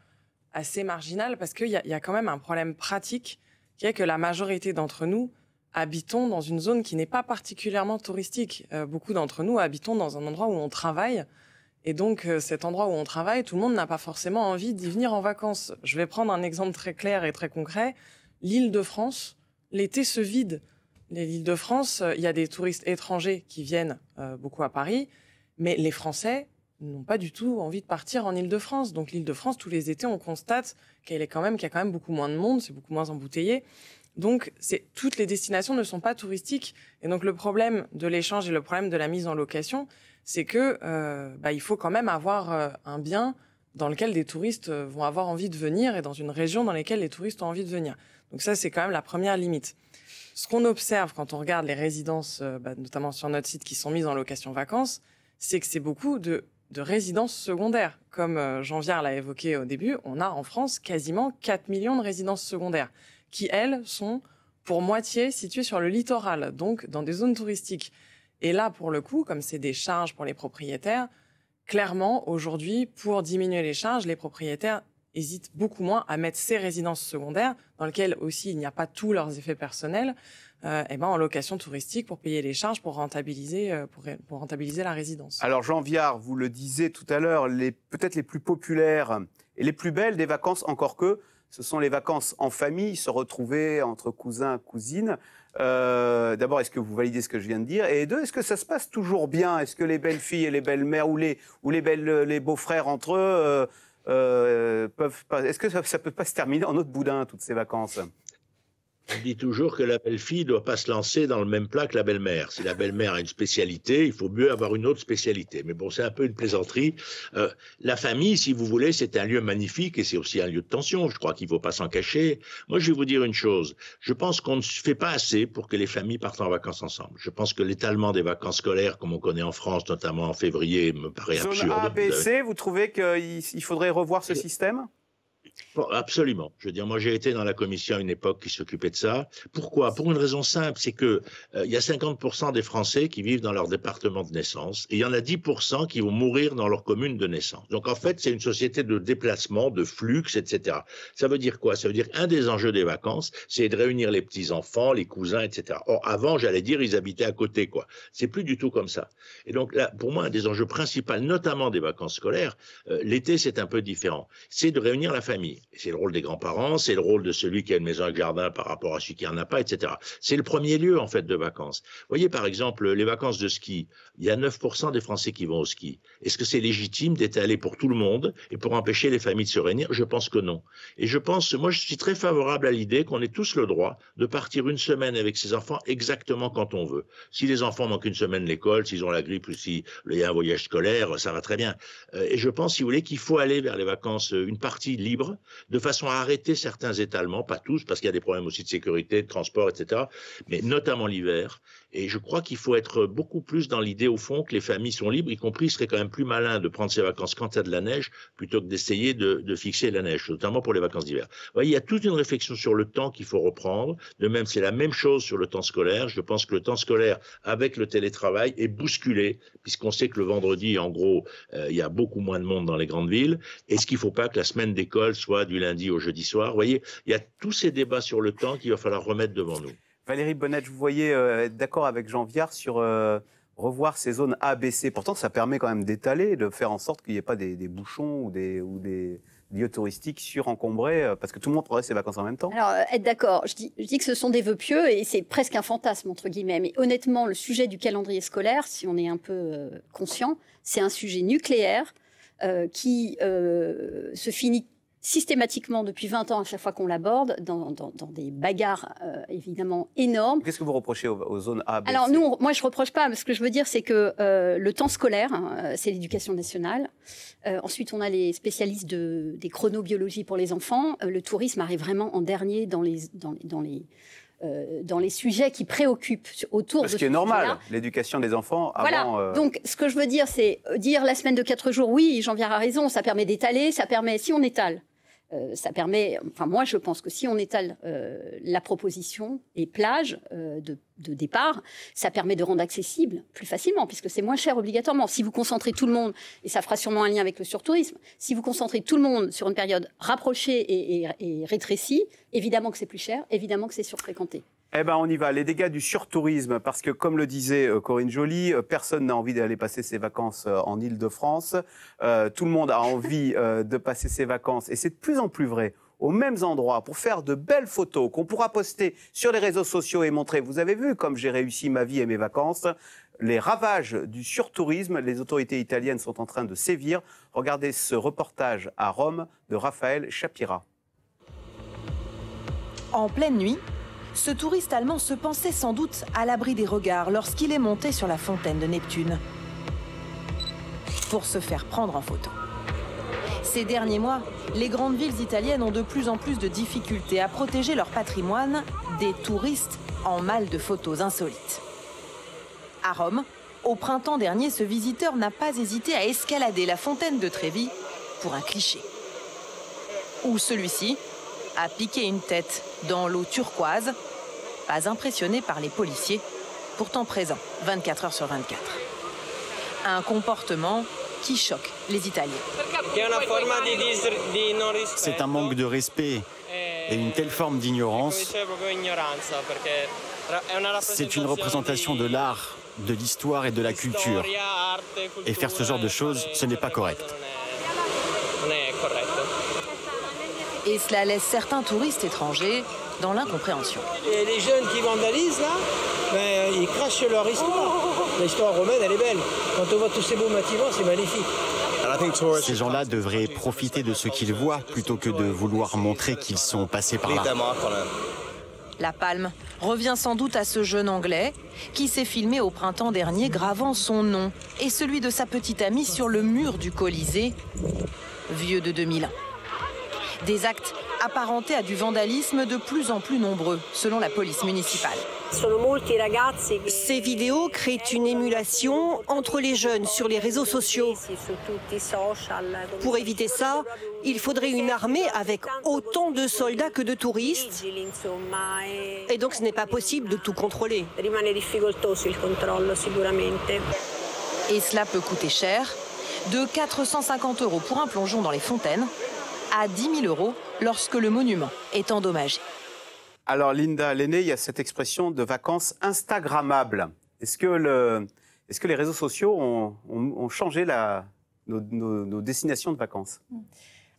J: assez marginal parce qu'il y a quand même un problème pratique qui est que la majorité d'entre nous habitons dans une zone qui n'est pas particulièrement touristique. Beaucoup d'entre nous habitons dans un endroit où on travaille. Et donc, cet endroit où on travaille, tout le monde n'a pas forcément envie d'y venir en vacances. Je vais prendre un exemple très clair et très concret. L'Île-de-France, l'été se vide. L'Île-de-France, il y a des touristes étrangers qui viennent beaucoup à Paris, mais les Français n'ont pas du tout envie de partir en Île-de-France. Donc, l'Île-de-France, tous les étés, on constate qu'il y a quand même beaucoup moins de monde, c'est beaucoup moins embouteillé. Donc, toutes les destinations ne sont pas touristiques. Et donc, le problème de l'échange et le problème de la mise en location, c'est que il faut quand même avoir un bien dans lequel des touristes vont avoir envie de venir et dans une région dans laquelle les touristes ont envie de venir. Donc ça, c'est quand même la première limite. Ce qu'on observe quand on regarde les résidences, notamment sur notre site, qui sont mises en location vacances, c'est que c'est beaucoup de résidences secondaires. Comme Jean Viard l'a évoqué au début, on a en France quasiment 4 millions de résidences secondaires qui, elles, sont pour moitié situées sur le littoral, donc dans des zones touristiques. Et là, pour le coup, comme c'est des charges pour les propriétaires, clairement, aujourd'hui, pour diminuer les charges, les propriétaires hésitent beaucoup moins à mettre ces résidences secondaires, dans lesquelles aussi il n'y a pas tous leurs effets personnels, en location touristique pour payer les charges, pour rentabiliser la résidence.
A: Alors Jean Viard, vous le disiez tout à l'heure, peut-être les plus populaires et les plus belles des vacances, encore que, ce sont les vacances en famille, se retrouver entre cousins, cousines. D'abord, est-ce que vous validez ce que je viens de dire? Et deux, est-ce que ça se passe toujours bien? Est-ce que les belles filles et les belles mères ou les beaux-frères entre eux peuvent pas... Est-ce que ça peut pas se terminer en autre boudin, toutes ces vacances?
H: On dit toujours que la belle-fille ne doit pas se lancer dans le même plat que la belle-mère. Si la belle-mère a une spécialité, il faut mieux avoir une autre spécialité. Mais bon, c'est un peu une plaisanterie. La famille, si vous voulez, c'est un lieu magnifique et c'est aussi un lieu de tension. Je crois qu'il ne faut pas s'en cacher. Moi, je vais vous dire une chose. Je pense qu'on ne fait pas assez pour que les familles partent en vacances ensemble. Je pense que l'étalement des vacances scolaires, comme on connaît en France, notamment en février, me paraît absurde.
A: Zone A, B, C, vous trouvez qu'il faudrait revoir ce système ?
H: Bon, absolument. Je veux dire, moi j'ai été dans la commission à une époque qui s'occupait de ça. Pourquoi? Pour une raison simple, c'est que il y a 50% des Français qui vivent dans leur département de naissance et il y en a 10% qui vont mourir dans leur commune de naissance. Donc en fait, c'est une société de déplacement, de flux, etc. Ça veut dire quoi? Ça veut dire qu'un des enjeux des vacances, c'est de réunir les petits-enfants, les cousins, etc. Or, avant, j'allais dire, ils habitaient à côté, quoi. C'est plus du tout comme ça. Et donc là, pour moi, un des enjeux principaux, notamment des vacances scolaires, l'été, c'est un peu différent. C'est de réunir la famille. C'est le rôle des grands-parents, c'est le rôle de celui qui a une maison avec jardin par rapport à celui qui n'en a pas, etc. C'est le premier lieu, en fait, de vacances. Vous voyez, par exemple, les vacances de ski. Il y a 9% des Français qui vont au ski. Est-ce que c'est légitime d'étaler pour tout le monde et pour empêcher les familles de se réunir? Je pense que non. Et je pense, moi, je suis très favorable à l'idée qu'on ait tous le droit de partir une semaine avec ses enfants exactement quand on veut. Si les enfants manquent une semaine de l'école, s'ils ont la grippe ou s'il y a un voyage scolaire, ça va très bien. Et je pense, si vous voulez, qu'il faut aller vers les vacances, une partie libre, de façon à arrêter certains étalements, pas tous, parce qu'il y a des problèmes aussi de sécurité, de transport, etc., mais notamment l'hiver. Et je crois qu'il faut être beaucoup plus dans l'idée, au fond, que les familles sont libres, y compris, il serait quand même plus malin de prendre ses vacances quand il y a de la neige, plutôt que d'essayer de fixer la neige, notamment pour les vacances d'hiver. Vous voyez, il y a toute une réflexion sur le temps qu'il faut reprendre. De même, c'est la même chose sur le temps scolaire. Je pense que le temps scolaire, avec le télétravail, est bousculé, puisqu'on sait que le vendredi, en gros, il y a beaucoup moins de monde dans les grandes villes. Est-ce qu'il ne faut pas que la semaine d'école soit du lundi au jeudi soir? Vous voyez, il y a tous ces débats sur le temps qu'il va falloir remettre devant nous.
A: Valérie Bonnette, je vous voyais être d'accord avec Jean Viard sur revoir ces zones A, B, C. Pourtant, ça permet quand même d'étaler, de faire en sorte qu'il n'y ait pas des bouchons ou des lieux touristiques surencombrés, parce que tout le monde prendrait ses vacances en même temps.
K: Alors, être d'accord, je dis que ce sont des vœux pieux et c'est presque un fantasme, entre guillemets. Mais honnêtement, le sujet du calendrier scolaire, si on est un peu conscient, c'est un sujet nucléaire qui se finit systématiquement depuis 20 ans à chaque fois qu'on l'aborde, dans des bagarres évidemment énormes.
A: Qu'est-ce que vous reprochez aux zones A, B,
K: Alors
A: C?
K: nous, moi je reproche pas, mais ce que je veux dire c'est que le temps scolaire, c'est l'éducation nationale. Ensuite on a les spécialistes des chronobiologies pour les enfants. Le tourisme arrive vraiment en dernier dans les sujets qui préoccupent autour de ce
A: qui est normal, l'éducation des enfants avant...
K: Voilà, donc ce que je veux dire, c'est dire la semaine de 4 jours, oui, Jean Viard a raison, ça permet d'étaler, ça permet, si on étale, ça permet, enfin moi je pense que si on étale la proposition et plage de départ, ça permet de rendre accessible plus facilement, puisque c'est moins cher obligatoirement. Si vous concentrez tout le monde, et ça fera sûrement un lien avec le surtourisme, si vous concentrez tout le monde sur une période rapprochée et rétrécie, évidemment que c'est plus cher, évidemment que c'est surfréquenté.
A: Eh ben, on y va. Les dégâts du surtourisme, parce que comme le disait Corinne Joly, personne n'a envie d'aller passer ses vacances en Île-de-France. Tout le monde a envie de passer ses vacances, et c'est de plus en plus vrai, aux mêmes endroits, pour faire de belles photos qu'on pourra poster sur les réseaux sociaux et montrer. Vous avez vu comme j'ai réussi ma vie et mes vacances. Les ravages du surtourisme, les autorités italiennes sont en train de sévir. Regardez ce reportage à Rome de Raphaël Chapira.
P: En pleine nuit, ce touriste allemand se pensait sans doute à l'abri des regards lorsqu'il est monté sur la fontaine de Neptune pour se faire prendre en photo. Ces derniers mois, les grandes villes italiennes ont de plus en plus de difficultés à protéger leur patrimoine des touristes en mal de photos insolites. À Rome, au printemps dernier, ce visiteur n'a pas hésité à escalader la fontaine de Trévi pour un cliché. Ou celui-ci a piqué une tête dans l'eau turquoise, pas impressionné par les policiers, pourtant présents 24 heures sur 24. Un comportement qui choque les Italiens.
Q: C'est un manque de respect et une telle forme d'ignorance. C'est une représentation de l'art, de l'histoire et de la culture. Et faire ce genre de choses, ce n'est pas correct.
P: Et cela laisse certains touristes étrangers dans l'incompréhension.
R: Et les jeunes qui vandalisent là, ben, ils crachent sur leur histoire. L'histoire romaine, elle est belle. Quand on voit tous ces beaux bâtiments, c'est magnifique.
Q: Ces gens-là devraient profiter de ce qu'ils voient plutôt que de vouloir montrer qu'ils sont passés par là.
P: La palme revient sans doute à ce jeune Anglais qui s'est filmé au printemps dernier gravant son nom et celui de sa petite amie sur le mur du Colisée, vieux de 2001. Des actes apparentés à du vandalisme de plus en plus nombreux, selon la police municipale.
S: Ces vidéos créent une émulation entre les jeunes sur les réseaux sociaux. Pour éviter ça, il faudrait une armée avec autant de soldats que de touristes. Et donc ce n'est pas possible de tout contrôler.
P: Et cela peut coûter cher, de 450 € pour un plongeon dans les fontaines à 10 000 € lorsque le monument est endommagé.
A: Alors Linda Lenné, il y a cette expression de vacances instagrammables. Est-ce que les réseaux sociaux ont changé nos destinations de vacances?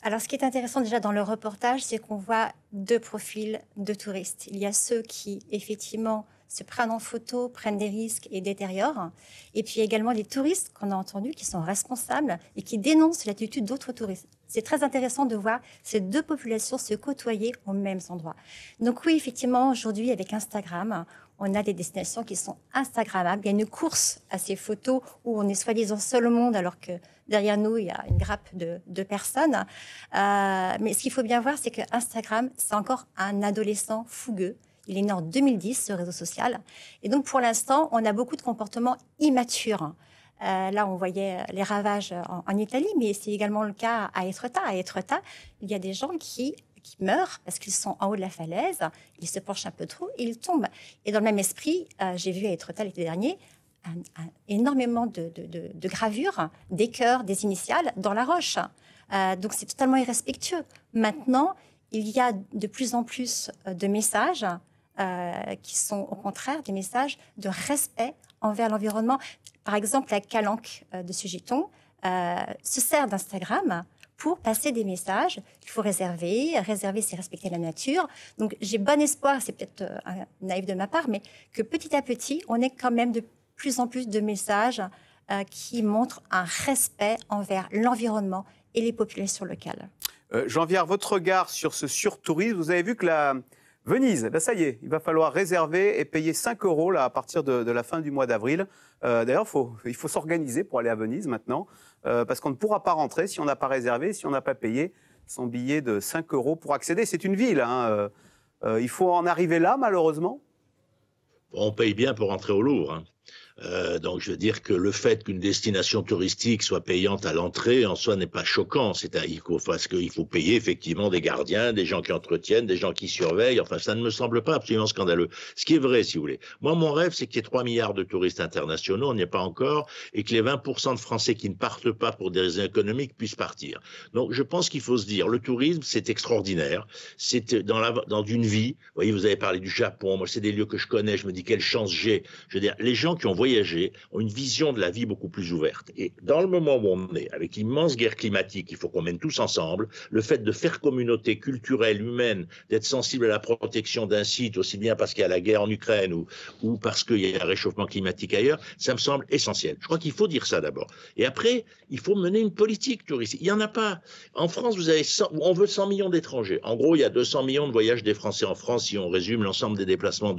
I: Alors, ce qui est intéressant déjà dans le reportage, c'est qu'on voit deux profils de touristes. Il y a ceux qui, effectivement, se prennent en photo, prennent des risques et détériorent. Et puis, il y a également des touristes qu'on a entendus qui sont responsables et qui dénoncent l'attitude d'autres touristes. C'est très intéressant de voir ces deux populations se côtoyer aux mêmes endroits. Donc oui, effectivement, aujourd'hui, avec Instagram, on a des destinations qui sont instagrammables. Il y a une course à ces photos où on est soi-disant seul au monde alors que derrière nous, il y a une grappe de personnes. Mais ce qu'il faut bien voir, c'est que Instagram, c'est encore un adolescent fougueux. Il est né en 2010, ce réseau social. Et donc, pour l'instant, on a beaucoup de comportements immatures. Là, on voyait les ravages en Italie, mais c'est également le cas à Etretat. À Etretat, il y a des gens qui meurent parce qu'ils sont en haut de la falaise, ils se penchent un peu trop et ils tombent. Et dans le même esprit, j'ai vu à Etretat l'été dernier énormément de gravures, des cœurs, des initiales dans la roche. Donc c'est totalement irrespectueux. Maintenant, il y a de plus en plus de messages qui sont au contraire des messages de respect envers l'environnement. Par exemple, la Calanque de Sugiton se sert d'Instagram pour passer des messages. Il faut réserver, c'est respecter la nature. Donc j'ai bon espoir, c'est peut-être naïf de ma part, mais que petit à petit, on ait quand même de plus en plus de messages qui montrent un respect envers l'environnement et les populations locales.
A: Jean-Viard, votre regard sur ce surtourisme, vous avez vu que Venise, là, ça y est, il va falloir réserver et payer 5 € là, à partir de la fin du mois d'avril. D'ailleurs, il faut s'organiser pour aller à Venise maintenant, parce qu'on ne pourra pas rentrer si on n'a pas réservé, si on n'a pas payé son billet de 5 € pour accéder. C'est une ville, hein, il faut en arriver là, malheureusement.
H: On paye bien pour rentrer au Louvre, hein. Donc je veux dire que le fait qu'une destination touristique soit payante à l'entrée en soi n'est pas choquant. Parce qu'il faut payer effectivement des gardiens, des gens qui entretiennent, des gens qui surveillent. Enfin, ça ne me semble pas absolument scandaleux. Ce qui est vrai, si vous voulez. Moi, mon rêve, c'est qu'il y ait 3 milliards de touristes internationaux, on n'y est pas encore, et que les 20% de Français qui ne partent pas pour des raisons économiques puissent partir. Donc je pense qu'il faut se dire, le tourisme, c'est extraordinaire. C'est dans une vie. Vous voyez, vous avez parlé du Japon. Moi, c'est des lieux que je connais. Je me dis quelle chance j'ai. Je veux dire, les gens qui ont voyagé ont une vision de la vie beaucoup plus ouverte. Et dans le moment où on est, avec l'immense guerre climatique, il faut qu'on mène tous ensemble, le fait de faire communauté culturelle, humaine, d'être sensible à la protection d'un site, aussi bien parce qu'il y a la guerre en Ukraine ou parce qu'il y a un réchauffement climatique ailleurs, ça me semble essentiel. Je crois qu'il faut dire ça d'abord. Et après, il faut mener une politique touristique. Il n'y en a pas. En France, on veut 100 millions d'étrangers. En gros, il y a 200 millions de voyages des Français en France, si on résume l'ensemble des déplacements.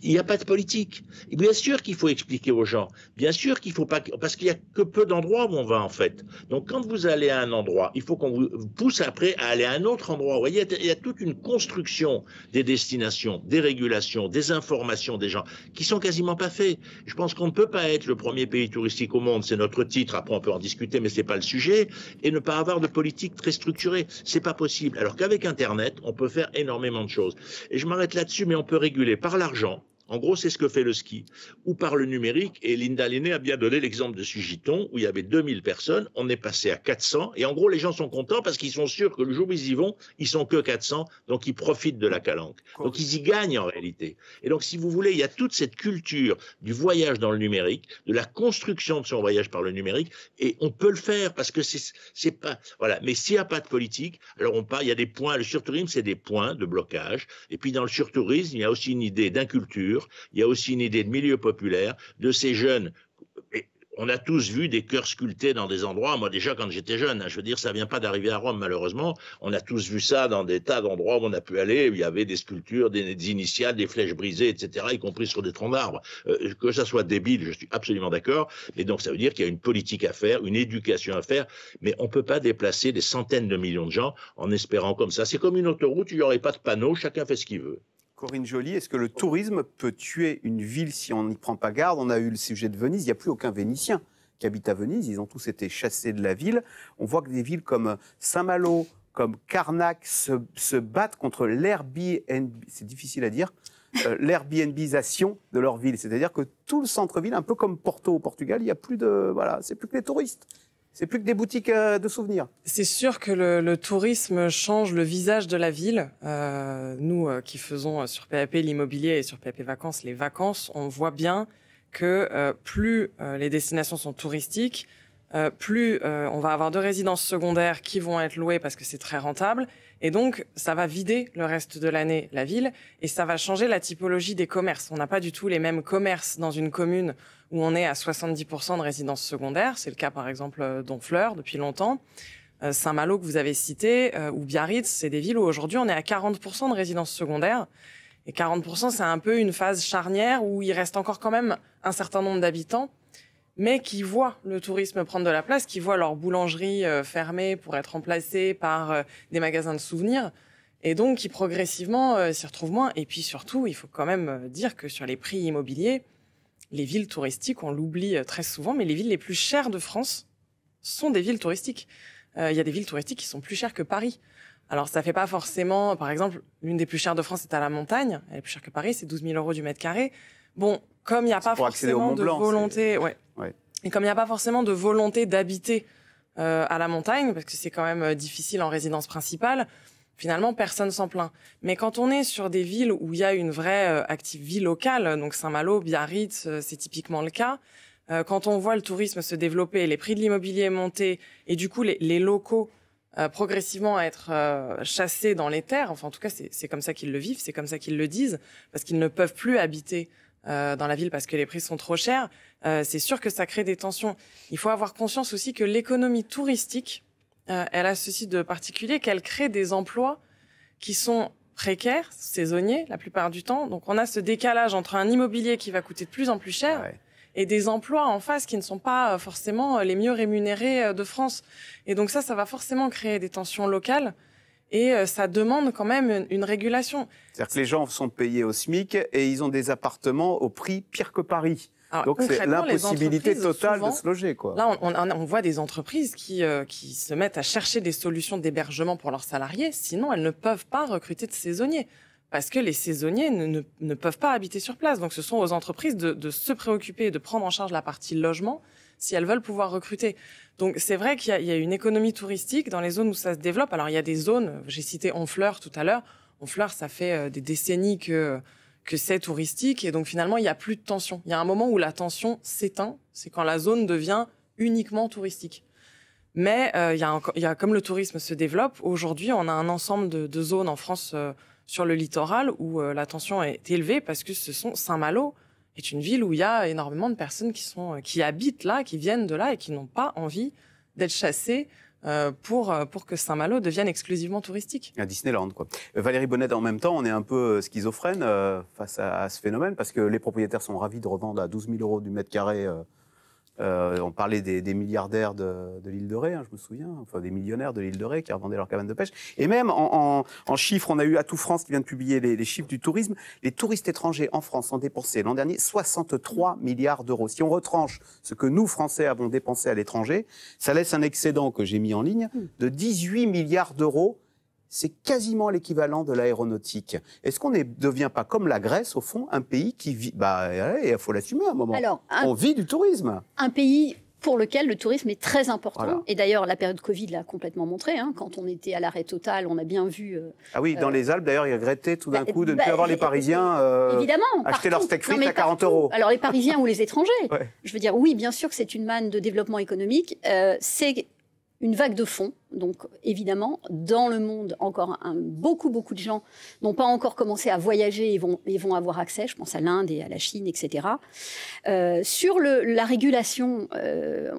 H: Il n'y a pas de politique. Et bien sûr qu'il faut expliquer aux gens. Bien sûr qu'il faut pas, parce qu'il y a que peu d'endroits où on va en fait. Donc quand vous allez à un endroit, il faut qu'on vous pousse après à aller à un autre endroit. Vous voyez, il y a toute une construction des destinations, des régulations, des informations des gens qui sont quasiment pas faits. Je pense qu'on ne peut pas être le premier pays touristique au monde, c'est notre titre. Après on peut en discuter, mais c'est pas le sujet, et ne pas avoir de politique très structurée. C'est pas possible. Alors qu'avec Internet, on peut faire énormément de choses. Et je m'arrête là-dessus, mais on peut réguler par l'argent. En gros, c'est ce que fait le ski, ou par le numérique. Et Linda Lenné a bien donné l'exemple de Sugiton, où il y avait 2000 personnes, on est passé à 400. Et en gros, les gens sont contents parce qu'ils sont sûrs que le jour où ils y vont, ils sont que 400, donc ils profitent de la Calanque. Donc ils y gagnent en réalité. Et donc, si vous voulez, il y a toute cette culture du voyage dans le numérique, de la construction de son voyage par le numérique, et on peut le faire parce que c'est pas... Voilà. Mais s'il n'y a pas de politique, alors il y a des points, le surtourisme, c'est des points de blocage. Et puis dans le surtourisme, il y a aussi une idée d'inculture. Il y a aussi une idée de milieu populaire, de ces jeunes. Et on a tous vu des cœurs sculptés dans des endroits. Moi, déjà, quand j'étais jeune, hein, je veux dire, ça vient pas d'arriver à Rome, malheureusement. On a tous vu ça dans des tas d'endroits où on a pu aller. Où il y avait des sculptures, des initiales, des flèches brisées, etc., y compris sur des troncs d'arbres. Que ça soit débile, je suis absolument d'accord. Et donc, ça veut dire qu'il y a une politique à faire, une éducation à faire. Mais on peut pas déplacer des centaines de millions de gens en espérant comme ça. C'est comme une autoroute, il n'y aurait pas de panneau, chacun fait ce qu'il veut.
A: Corinne Joly, est-ce que le tourisme peut tuer une ville si on n'y prend pas garde? On a eu le sujet de Venise, il n'y a plus aucun Vénitien qui habite à Venise, ils ont tous été chassés de la ville. On voit que des villes comme Saint-Malo, comme Carnac se battent contre l'Airbnb, c'est difficile à dire, l'Airbnbisation de leur ville. C'est-à-dire que tout le centre-ville, un peu comme Porto au Portugal, il n'y a plus de... Voilà, c'est plus que les touristes. C'est plus que des boutiques de souvenirs.
J: C'est sûr que le tourisme change le visage de la ville. Nous qui faisons sur PAP l'immobilier et sur PAP Vacances les vacances, on voit bien que plus les destinations sont touristiques, plus on va avoir de résidences secondaires qui vont être louées parce que c'est très rentable. Et donc, ça va vider le reste de l'année la ville et ça va changer la typologie des commerces. On n'a pas du tout les mêmes commerces dans une commune où on est à 70% de résidences secondaires. C'est le cas, par exemple, d'Honfleur depuis longtemps. Saint-Malo, que vous avez cité, ou Biarritz, c'est des villes où aujourd'hui on est à 40% de résidences secondaires. Et 40%, c'est un peu une phase charnière où il reste encore quand même un certain nombre d'habitants, mais qui voient le tourisme prendre de la place, qui voient leur boulangerie fermée pour être remplacée par des magasins de souvenirs, et donc qui progressivement s'y retrouvent moins. Et puis surtout, il faut quand même dire que sur les prix immobiliers, les villes touristiques, on l'oublie très souvent, mais les villes les plus chères de France sont des villes touristiques. Il y a des villes touristiques qui sont plus chères que Paris. Alors ça fait pas forcément, par exemple, l'une des plus chères de France est à la montagne, elle est plus chère que Paris, c'est 12 000 € du mètre carré. Bon, comme il n'y a pas forcément de volonté, et comme il n'y a pas forcément de volonté d'habiter à la montagne, parce que c'est quand même difficile en résidence principale, finalement personne s'en plaint. Mais quand on est sur des villes où il y a une vraie active vie locale, donc Saint-Malo, Biarritz, c'est typiquement le cas, quand on voit le tourisme se développer, les prix de l'immobilier monter, et du coup les locaux progressivement être chassés dans les terres, enfin en tout cas c'est comme ça qu'ils le vivent, c'est comme ça qu'ils le disent, parce qu'ils ne peuvent plus habiter dans la ville parce que les prix sont trop chers, c'est sûr que ça crée des tensions. Il faut avoir conscience aussi que l'économie touristique, elle a ceci de particulier qu'elle crée des emplois qui sont précaires, saisonniers la plupart du temps. Donc on a ce décalage entre un immobilier qui va coûter de plus en plus cher et des emplois en face qui ne sont pas forcément les mieux rémunérés de France. Et donc ça va forcément créer des tensions locales. Et ça demande quand même une régulation.
A: C'est-à-dire que les gens sont payés au SMIC et ils ont des appartements au prix pire que Paris.
J: Alors,
A: donc c'est l'impossibilité totale de se loger, quoi.
J: Là, on voit des entreprises qui se mettent à chercher des solutions d'hébergement pour leurs salariés. Sinon, elles ne peuvent pas recruter de saisonniers. Parce que les saisonniers ne peuvent pas habiter sur place. Donc ce sont aux entreprises de se préoccuper et de prendre en charge la partie logement si elles veulent pouvoir recruter. Donc c'est vrai qu'il y a une économie touristique dans les zones où ça se développe. Alors il y a des zones, j'ai cité Honfleur tout à l'heure. Honfleur, ça fait des décennies que c'est touristique et donc finalement il n'y a plus de tension. Il y a un moment où la tension s'éteint, c'est quand la zone devient uniquement touristique. Mais il y a comme le tourisme se développe, aujourd'hui on a un ensemble de zones en France sur le littoral où la tension est élevée parce que Saint-Malo est une ville où il y a énormément de personnes qui habitent là, qui viennent de là et qui n'ont pas envie d'être chassées pour que Saint-Malo devienne exclusivement touristique.
A: À Disneyland, quoi. Valérie Bonnet, en même temps, on est un peu schizophrène face à ce phénomène parce que les propriétaires sont ravis de revendre à 12 000 € du mètre carré. On parlait des milliardaires de l'île de Ré, hein, je me souviens, enfin des millionnaires de l'île de Ré qui revendaient leurs cabanes de pêche. Et même en chiffres, on a eu Atout France qui vient de publier les chiffres du tourisme. Les touristes étrangers en France ont dépensé l'an dernier 63 milliards d'euros. Si on retranche ce que nous, Français, avons dépensé à l'étranger, ça laisse un excédent que j'ai mis en ligne de 18 milliards d'euros. C'est quasiment l'équivalent de l'aéronautique. Est-ce qu'on ne devient pas, comme la Grèce, au fond, un pays qui vit... il faut l'assumer à un moment. Alors, on vit du tourisme.
K: Un pays pour lequel le tourisme est très important.
A: Voilà.
K: Et d'ailleurs, la période Covid l'a complètement montré. Hein. Quand on était à l'arrêt total, on a bien vu...
A: Ah oui, dans les Alpes, d'ailleurs, ils regrettaient tout d'un coup de ne plus avoir les Parisiens
K: évidemment,
A: acheter leur steak frites à 40 €.
K: Alors, les Parisiens ou les étrangers. Je veux dire, oui, bien sûr que c'est une manne de développement économique. C'est une vague de fonds. Donc, évidemment, dans le monde, encore beaucoup de gens n'ont pas encore commencé à voyager et vont avoir accès. Je pense à l'Inde et à la Chine, etc. Sur la régulation,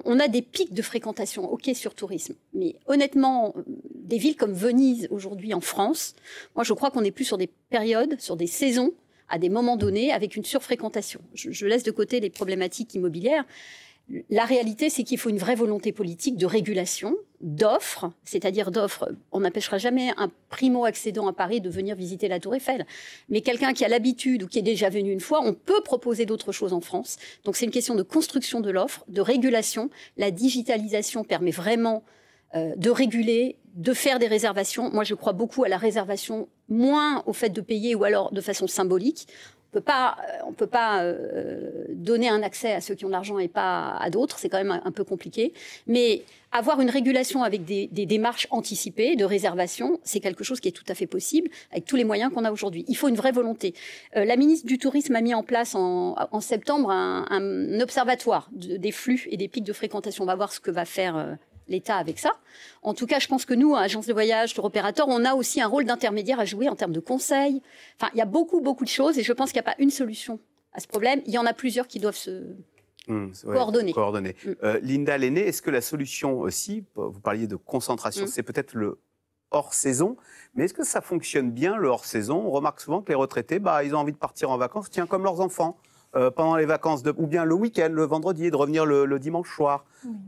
K: on a des pics de fréquentation, ok, sur tourisme. Mais honnêtement, des villes comme Venise, aujourd'hui en France, moi, je crois qu'on n'est plus sur des périodes, sur des saisons, à des moments donnés, avec une surfréquentation. Je laisse de côté les problématiques immobilières. La réalité, c'est qu'il faut une vraie volonté politique de régulation, d'offres, c'est-à-dire d'offres, on n'empêchera jamais un primo-accédant à Paris de venir visiter la Tour Eiffel. Mais quelqu'un qui a l'habitude ou qui est déjà venu une fois, on peut proposer d'autres choses en France. Donc c'est une question de construction de l'offre, de régulation. La digitalisation permet vraiment de réguler, de faire des réservations. Moi, je crois beaucoup à la réservation, moins au fait de payer ou alors de façon symbolique. On peut pas donner un accès à ceux qui ont de l'argent et pas à d'autres, c'est quand même un peu compliqué. Mais avoir une régulation avec des démarches anticipées de réservation, c'est quelque chose qui est tout à fait possible avec tous les moyens qu'on a aujourd'hui. Il faut une vraie volonté. La ministre du Tourisme a mis en place en septembre un observatoire des flux et des pics de fréquentation. On va voir ce que va faire l'État avec ça. En tout cas, je pense que nous, à Agence de voyage, tour opérateur, on a aussi un rôle d'intermédiaire à jouer en termes de conseils. Enfin, il y a beaucoup de choses et je pense qu'il n'y a pas une solution à ce problème. Il y en a plusieurs qui doivent se coordonner.
A: Linda Lenné, est-ce que la solution aussi, vous parliez de concentration, c'est peut-être le hors-saison, mais est-ce que ça fonctionne bien, le hors-saison? On remarque souvent que les retraités, ils ont envie de partir en vacances, tiens, comme leurs enfants. Pendant les vacances, ou bien le week-end, le vendredi, et de revenir le dimanche soir,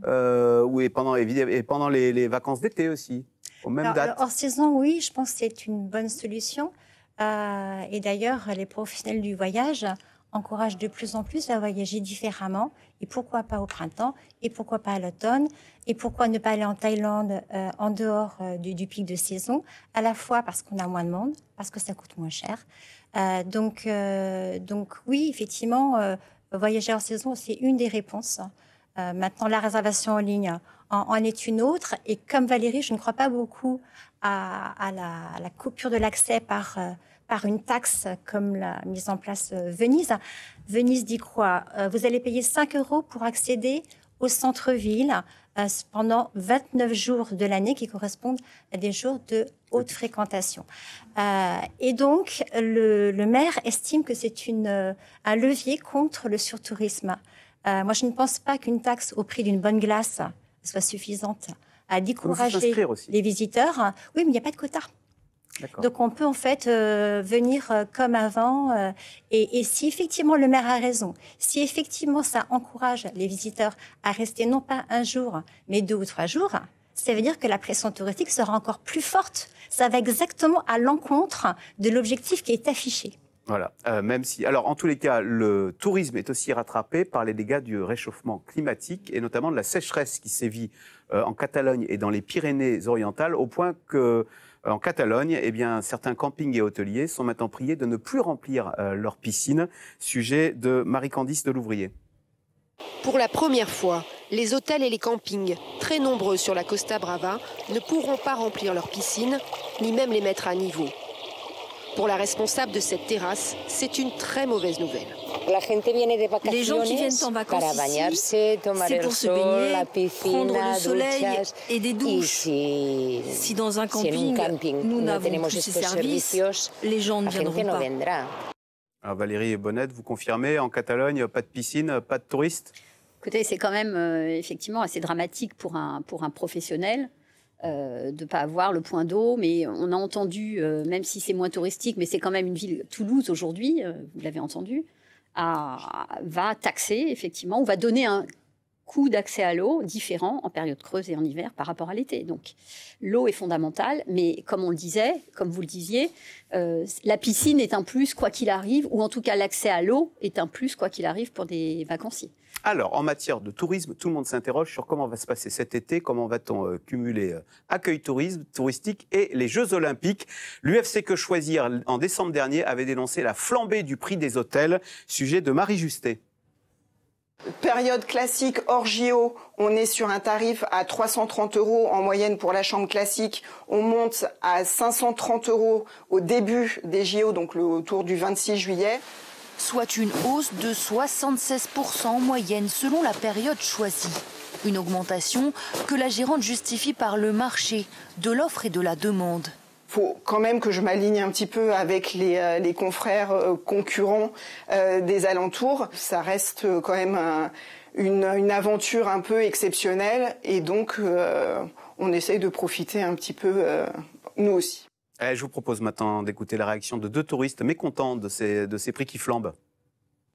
A: et pendant les vacances d'été aussi, aux mêmes dates.
I: Hors saison, oui, je pense que c'est une bonne solution. Et d'ailleurs, les professionnels du voyage encouragent de plus en plus à voyager différemment. Et pourquoi pas au printemps? Et pourquoi pas à l'automne? Et pourquoi ne pas aller en Thaïlande en dehors du pic de saison? À la fois parce qu'on a moins de monde, parce que ça coûte moins cher. Donc oui, effectivement, voyager en saison, c'est une des réponses. Maintenant, la réservation en ligne en est une autre. Et comme Valérie, je ne crois pas beaucoup à la coupure de l'accès par une taxe comme l'a mise en place Venise. Venise dit quoi? Vous allez payer 5 € pour accéder au centre-ville pendant 29 jours de l'année qui correspondent à des jours de haute fréquentation. Et donc, le maire estime que c'est un levier contre le surtourisme. Moi, je ne pense pas qu'une taxe au prix d'une bonne glace soit suffisante à décourager les visiteurs. Oui, mais il n'y a pas de quota. Donc, on peut en fait venir comme avant. Et si effectivement le maire a raison, si effectivement ça encourage les visiteurs à rester non pas un jour, mais 2 ou 3 jours, ça veut dire que la pression touristique sera encore plus forte. Ça va exactement à l'encontre de l'objectif qui est affiché.
A: Voilà, même si... Alors, en tous les cas, le tourisme est aussi rattrapé par les dégâts du réchauffement climatique et notamment de la sécheresse qui sévit en Catalogne et dans les Pyrénées-Orientales, au point que en Catalogne, certains campings et hôteliers sont maintenant priés de ne plus remplir leurs piscines. Sujet de Marie-Candice Delouvrier.
T: Pour la première fois, les hôtels et les campings, très nombreux sur la Costa Brava, ne pourront pas remplir leurs piscines, ni même les mettre à niveau. Pour la responsable de cette terrasse, c'est une très mauvaise nouvelle.
U: Les gens qui viennent en vacances ici, c'est pour se baigner, prendre le soleil et des douches. Si dans un camping, nous n'avons plus ces services, les gens ne viendront pas.
A: Alors Valérie Bonnette, vous confirmez, en Catalogne, pas de piscine, pas de touristes?
K: Écoutez, c'est quand même effectivement assez dramatique pour un professionnel. De ne pas avoir le point d'eau, mais on a entendu, même si c'est moins touristique, mais c'est quand même une ville, Toulouse aujourd'hui, vous l'avez entendu, va taxer effectivement, ou va donner un coût d'accès à l'eau différent en période creuse et en hiver par rapport à l'été. Donc l'eau est fondamentale, mais comme on le disait, comme vous le disiez, la piscine est un plus quoi qu'il arrive, ou en tout cas l'accès à l'eau est un plus quoi qu'il arrive pour des vacanciers.
A: Alors, en matière de tourisme, tout le monde s'interroge sur comment va se passer cet été, comment va-t-on cumuler accueil touristique et les Jeux Olympiques. L'UFC Que Choisir, en décembre dernier, avait dénoncé la flambée du prix des hôtels. Sujet de Marie Justet.
V: Période classique hors JO, on est sur un tarif à 330 € en moyenne pour la chambre classique. On monte à 530 € au début des JO, donc autour du 26 juillet.
L: Soit une hausse de 76% en moyenne selon la période choisie. Une augmentation que la gérante justifie par le marché de l'offre et de la demande.
V: Faut quand même que je m'aligne un petit peu avec les confrères concurrents des alentours. Ça reste quand même une aventure un peu exceptionnelle et donc on essaye de profiter un petit peu nous aussi.
A: Je vous propose maintenant d'écouter la réaction de 2 touristes mécontents de ces prix qui flambent.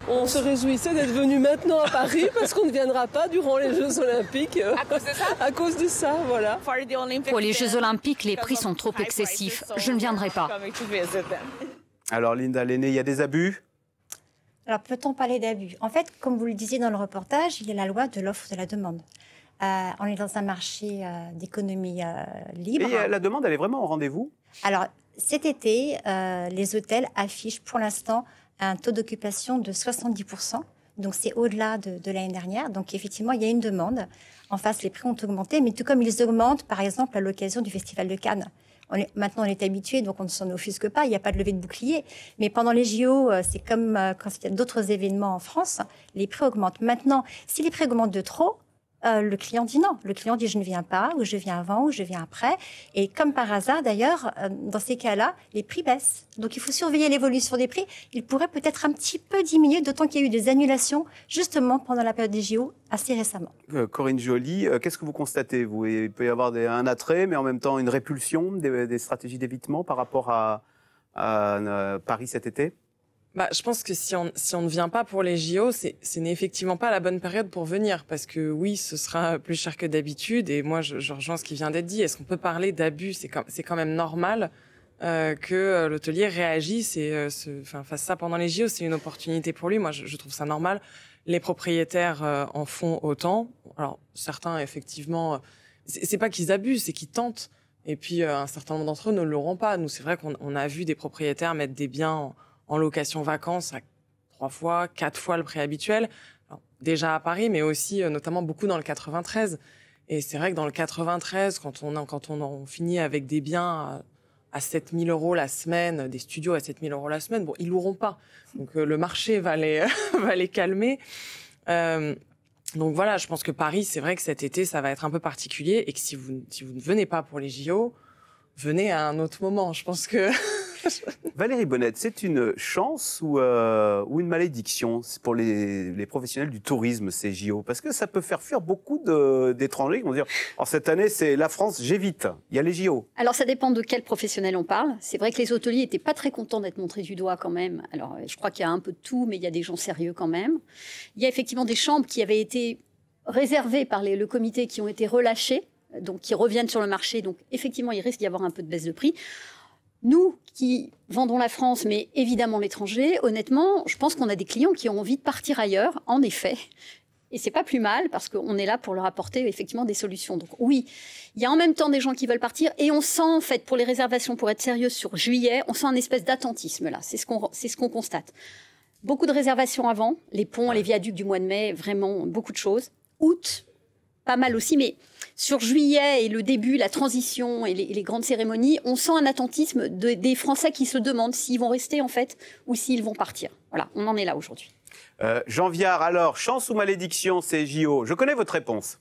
C: On se réjouissait d'être venu maintenant à Paris parce qu'on ne viendra pas durant les Jeux Olympiques. À cause de ça ? À cause de ça, voilà.
D: Pour les Jeux Olympiques, les prix sont trop excessifs. Je ne viendrai pas.
A: Alors Linda Lenné, il y a des abus ?
I: Alors peut-on parler d'abus ? En fait, comme vous le disiez dans le reportage, il y a la loi de l'offre et de la demande. On est dans un marché d'économie libre.
A: Et la demande, elle est vraiment au rendez-vous ?
I: Alors cet été, les hôtels affichent pour l'instant un taux d'occupation de 70%. Donc, c'est au-delà de l'année dernière. Donc, effectivement, il y a une demande. En face, les prix ont augmenté, mais tout comme ils augmentent, par exemple, à l'occasion du Festival de Cannes. Maintenant, on est habitué, donc on ne s'en offusque pas. Il n'y a pas de levée de bouclier. Mais pendant les JO, c'est comme quand il y a d'autres événements en France, les prix augmentent. Maintenant, si les prix augmentent de trop, le client dit non. Le client dit je ne viens pas, ou je viens avant, ou je viens après. Et comme par hasard, d'ailleurs, dans ces cas-là, les prix baissent. Donc il faut surveiller l'évolution des prix. Il pourrait peut-être un petit peu diminuer, d'autant qu'il y a eu des annulations, justement, pendant la période des JO, assez récemment.
A: Corinne Joly, qu'est-ce que vous constatez, vous ? Il peut y avoir un attrait, mais en même temps une répulsion des stratégies d'évitement par rapport à Paris cet été ?
J: Je pense que si on ne vient pas pour les JO, ce n'est effectivement pas la bonne période pour venir, parce que oui, ce sera plus cher que d'habitude. Et moi, je rejoins ce qui vient d'être dit. Est-ce qu'on peut parler d'abus ? C'est quand même normal que l'hôtelier réagisse et fasse ça pendant les JO. C'est une opportunité pour lui. Moi, je trouve ça normal. Les propriétaires en font autant. Alors certains, effectivement, c'est pas qu'ils abusent, c'est qu'ils tentent. Et puis un certain nombre d'entre eux ne l'auront pas. Nous, c'est vrai qu'on a vu des propriétaires mettre des biens en location vacances à 3 fois, 4 fois le prix habituel. Alors, déjà à Paris, mais aussi notamment beaucoup dans le 93. Et c'est vrai que dans le 93, quand on finit avec des biens à 7 000 € la semaine, des studios à 7 000 € la semaine, bon, ils l'auront pas. Donc le marché va les calmer. Donc voilà, je pense que Paris, c'est vrai que cet été, ça va être un peu particulier et que si vous ne venez pas pour les JO, venez à un autre moment. Je pense que...
A: Valérie Bonnette, c'est une chance ou une malédiction pour les professionnels du tourisme, ces JO ? Parce que ça peut faire fuir beaucoup d'étrangers qui vont dire « cette année, c'est la France, j'évite, il y a les JO ».
K: Alors, ça dépend de quel professionnel on parle. C'est vrai que les hôteliers n'étaient pas très contents d'être montrés du doigt quand même. Alors, je crois qu'il y a un peu de tout, mais il y a des gens sérieux quand même. Il y a effectivement des chambres qui avaient été réservées par le comité, qui ont été relâchées, donc qui reviennent sur le marché. Donc, effectivement, il risque d'y avoir un peu de baisse de prix. Nous, qui vendons la France, mais évidemment l'étranger, honnêtement, je pense qu'on a des clients qui ont envie de partir ailleurs, en effet. Et c'est pas plus mal, parce qu'on est là pour leur apporter effectivement des solutions. Donc oui, il y a en même temps des gens qui veulent partir, et on sent, en fait, pour les réservations, pour être sérieuse sur juillet, on sent un espèce d'attentisme là. C'est ce qu'on constate. Beaucoup de réservations avant, les ponts, les viaducs du mois de mai, vraiment beaucoup de choses. Août, pas mal aussi, mais sur juillet et le début, la transition et les grandes cérémonies, on sent un attentisme des Français qui se demandent s'ils vont rester en fait ou s'ils vont partir. Voilà, on en est là aujourd'hui.
A: Jean Viard, alors, chance ou malédiction, ces JO ? Je connais votre réponse.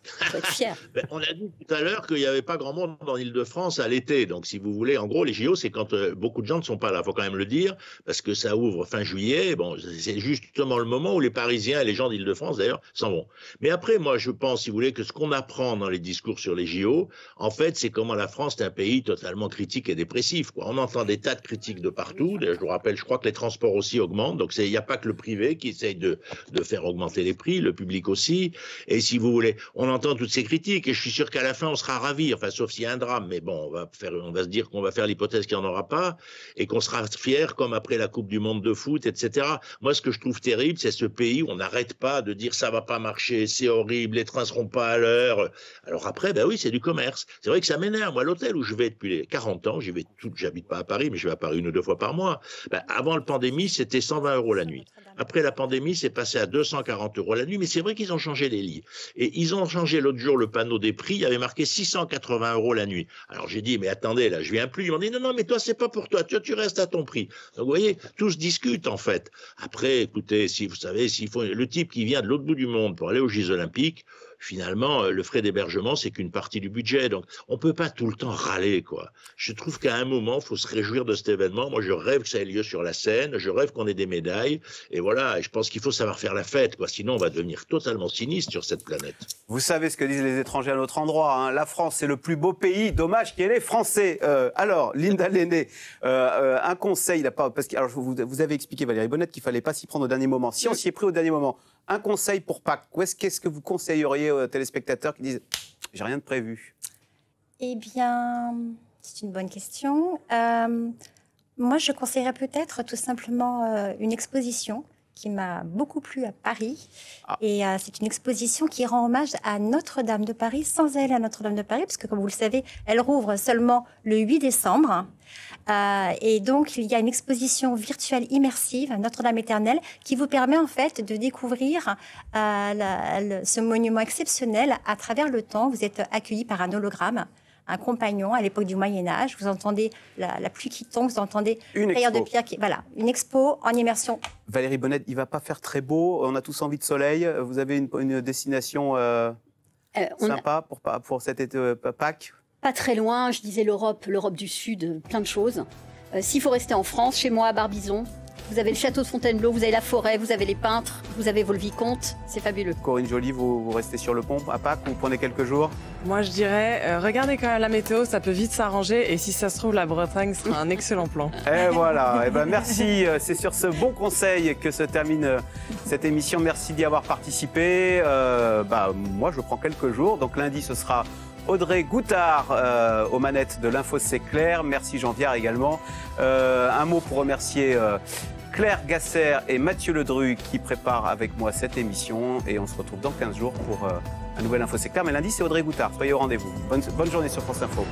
K: Faut être fier.
H: On a dit tout à l'heure qu'il n'y avait pas grand monde dans l'Île-de-France à l'été. Donc, si vous voulez, en gros, les JO, c'est quand beaucoup de gens ne sont pas là. Il faut quand même le dire, parce que ça ouvre fin juillet. Bon, c'est justement le moment où les Parisiens et les gens d'Île-de-France, d'ailleurs, s'en vont. Mais après, moi, je pense, si vous voulez, que ce qu'on apprend dans les discours sur les JO, en fait, c'est comment la France est un pays totalement critique et dépressif, quoi. On entend des tas de critiques de partout. D'ailleurs, je vous rappelle, je crois que les transports aussi augmentent. Donc, il n'y a pas que le privé qui essaye de faire augmenter les prix, le public aussi. Et si vous voulez, on entend toutes ces critiques et je suis sûr qu'à la fin on sera ravis, enfin sauf s'il y a un drame, mais bon, on va se dire qu'on va faire l'hypothèse qu'il n'y en aura pas et qu'on sera fiers comme après la Coupe du Monde de foot, etc. Moi, ce que je trouve terrible, c'est ce pays où on n'arrête pas de dire ça va pas marcher, c'est horrible, les trains seront pas à l'heure. Alors après, ben oui, c'est du commerce. C'est vrai que ça m'énerve. Moi, l'hôtel où je vais depuis les 40 ans, j'habite pas à Paris, mais je vais à Paris 1 ou 2 fois par mois. Ben, avant la pandémie, c'était 120 € la nuit. Après la pandémie, c'est passé à 240 € la nuit, mais c'est vrai qu'ils ont changé les lits. Et ils ont changé l'autre jour le panneau des prix, il y avait marqué 680 € la nuit. Alors j'ai dit, mais attendez, là, je viens plus. Ils m'ont dit, non, mais toi, c'est pas pour toi, tu restes à ton prix. Donc vous voyez, tout se discute en fait. Après, écoutez, si vous savez, le type qui vient de l'autre bout du monde pour aller aux Jeux Olympiques, finalement, le frais d'hébergement, c'est qu'une partie du budget. Donc, on ne peut pas tout le temps râler, quoi. Je trouve qu'à un moment, il faut se réjouir de cet événement. Moi, je rêve que ça ait lieu sur la scène, je rêve qu'on ait des médailles, et voilà, et je pense qu'il faut savoir faire la fête, quoi. Sinon, on va devenir totalement sinistre sur cette planète.
A: Vous savez ce que disent les étrangers à notre endroit, hein. La France, c'est le plus beau pays, dommage qu'il y ait les Français. Alors, Linda Lenné, un conseil, alors vous avez expliqué, Valérie Bonnette, qu'il ne fallait pas s'y prendre au dernier moment. Si on s'y est pris au dernier moment, un conseil pour Pâques, qu'est-ce que vous conseilleriez aux téléspectateurs qui disent « j'ai rien de prévu » ?
I: Eh bien, c'est une bonne question. Moi, je conseillerais peut-être tout simplement une exposition qui m'a beaucoup plu à Paris. Et c'est une exposition qui rend hommage à Notre-Dame de Paris, sans elle à Notre-Dame de Paris, parce que comme vous le savez, elle rouvre seulement le 8 décembre. Et donc, il y a une exposition virtuelle immersive, Notre-Dame éternelle, qui vous permet en fait de découvrir ce monument exceptionnel à travers le temps. Vous êtes accueilli par un hologramme, un compagnon à l'époque du Moyen-Âge. Vous entendez la pluie qui tombe, vous entendez une prière de pierre. Voilà, une expo en immersion.
A: Valérie Bonnette, il ne va pas faire très beau. On a tous envie de soleil. Vous avez une destination sympa pour cet été Pâques ?
K: Pas très loin, je disais l'Europe du Sud, plein de choses. S'il faut rester en France, chez moi à Barbizon, vous avez le château de Fontainebleau, vous avez la forêt, vous avez les peintres, vous avez vos vicomtes, c'est fabuleux.
A: Corinne Joly, vous restez sur le pont à Pâques, vous prenez quelques jours ?
J: Moi je dirais, regardez quand même la météo, ça peut vite s'arranger et si ça se trouve la Bretagne sera un excellent plan.
A: Et voilà, et ben merci, c'est sur ce bon conseil que se termine cette émission, merci d'y avoir participé. Moi je prends quelques jours, donc lundi ce sera Audrey Goutard aux manettes de l'Info C'est Clair. Merci Jean Viard également. Un mot pour remercier Claire Gasser et Mathieu Ledru qui préparent avec moi cette émission. Et on se retrouve dans 15 jours pour un nouvel Info C'est Clair. Mais lundi, c'est Audrey Goutard. Soyez au rendez-vous. Bonne journée sur France Info.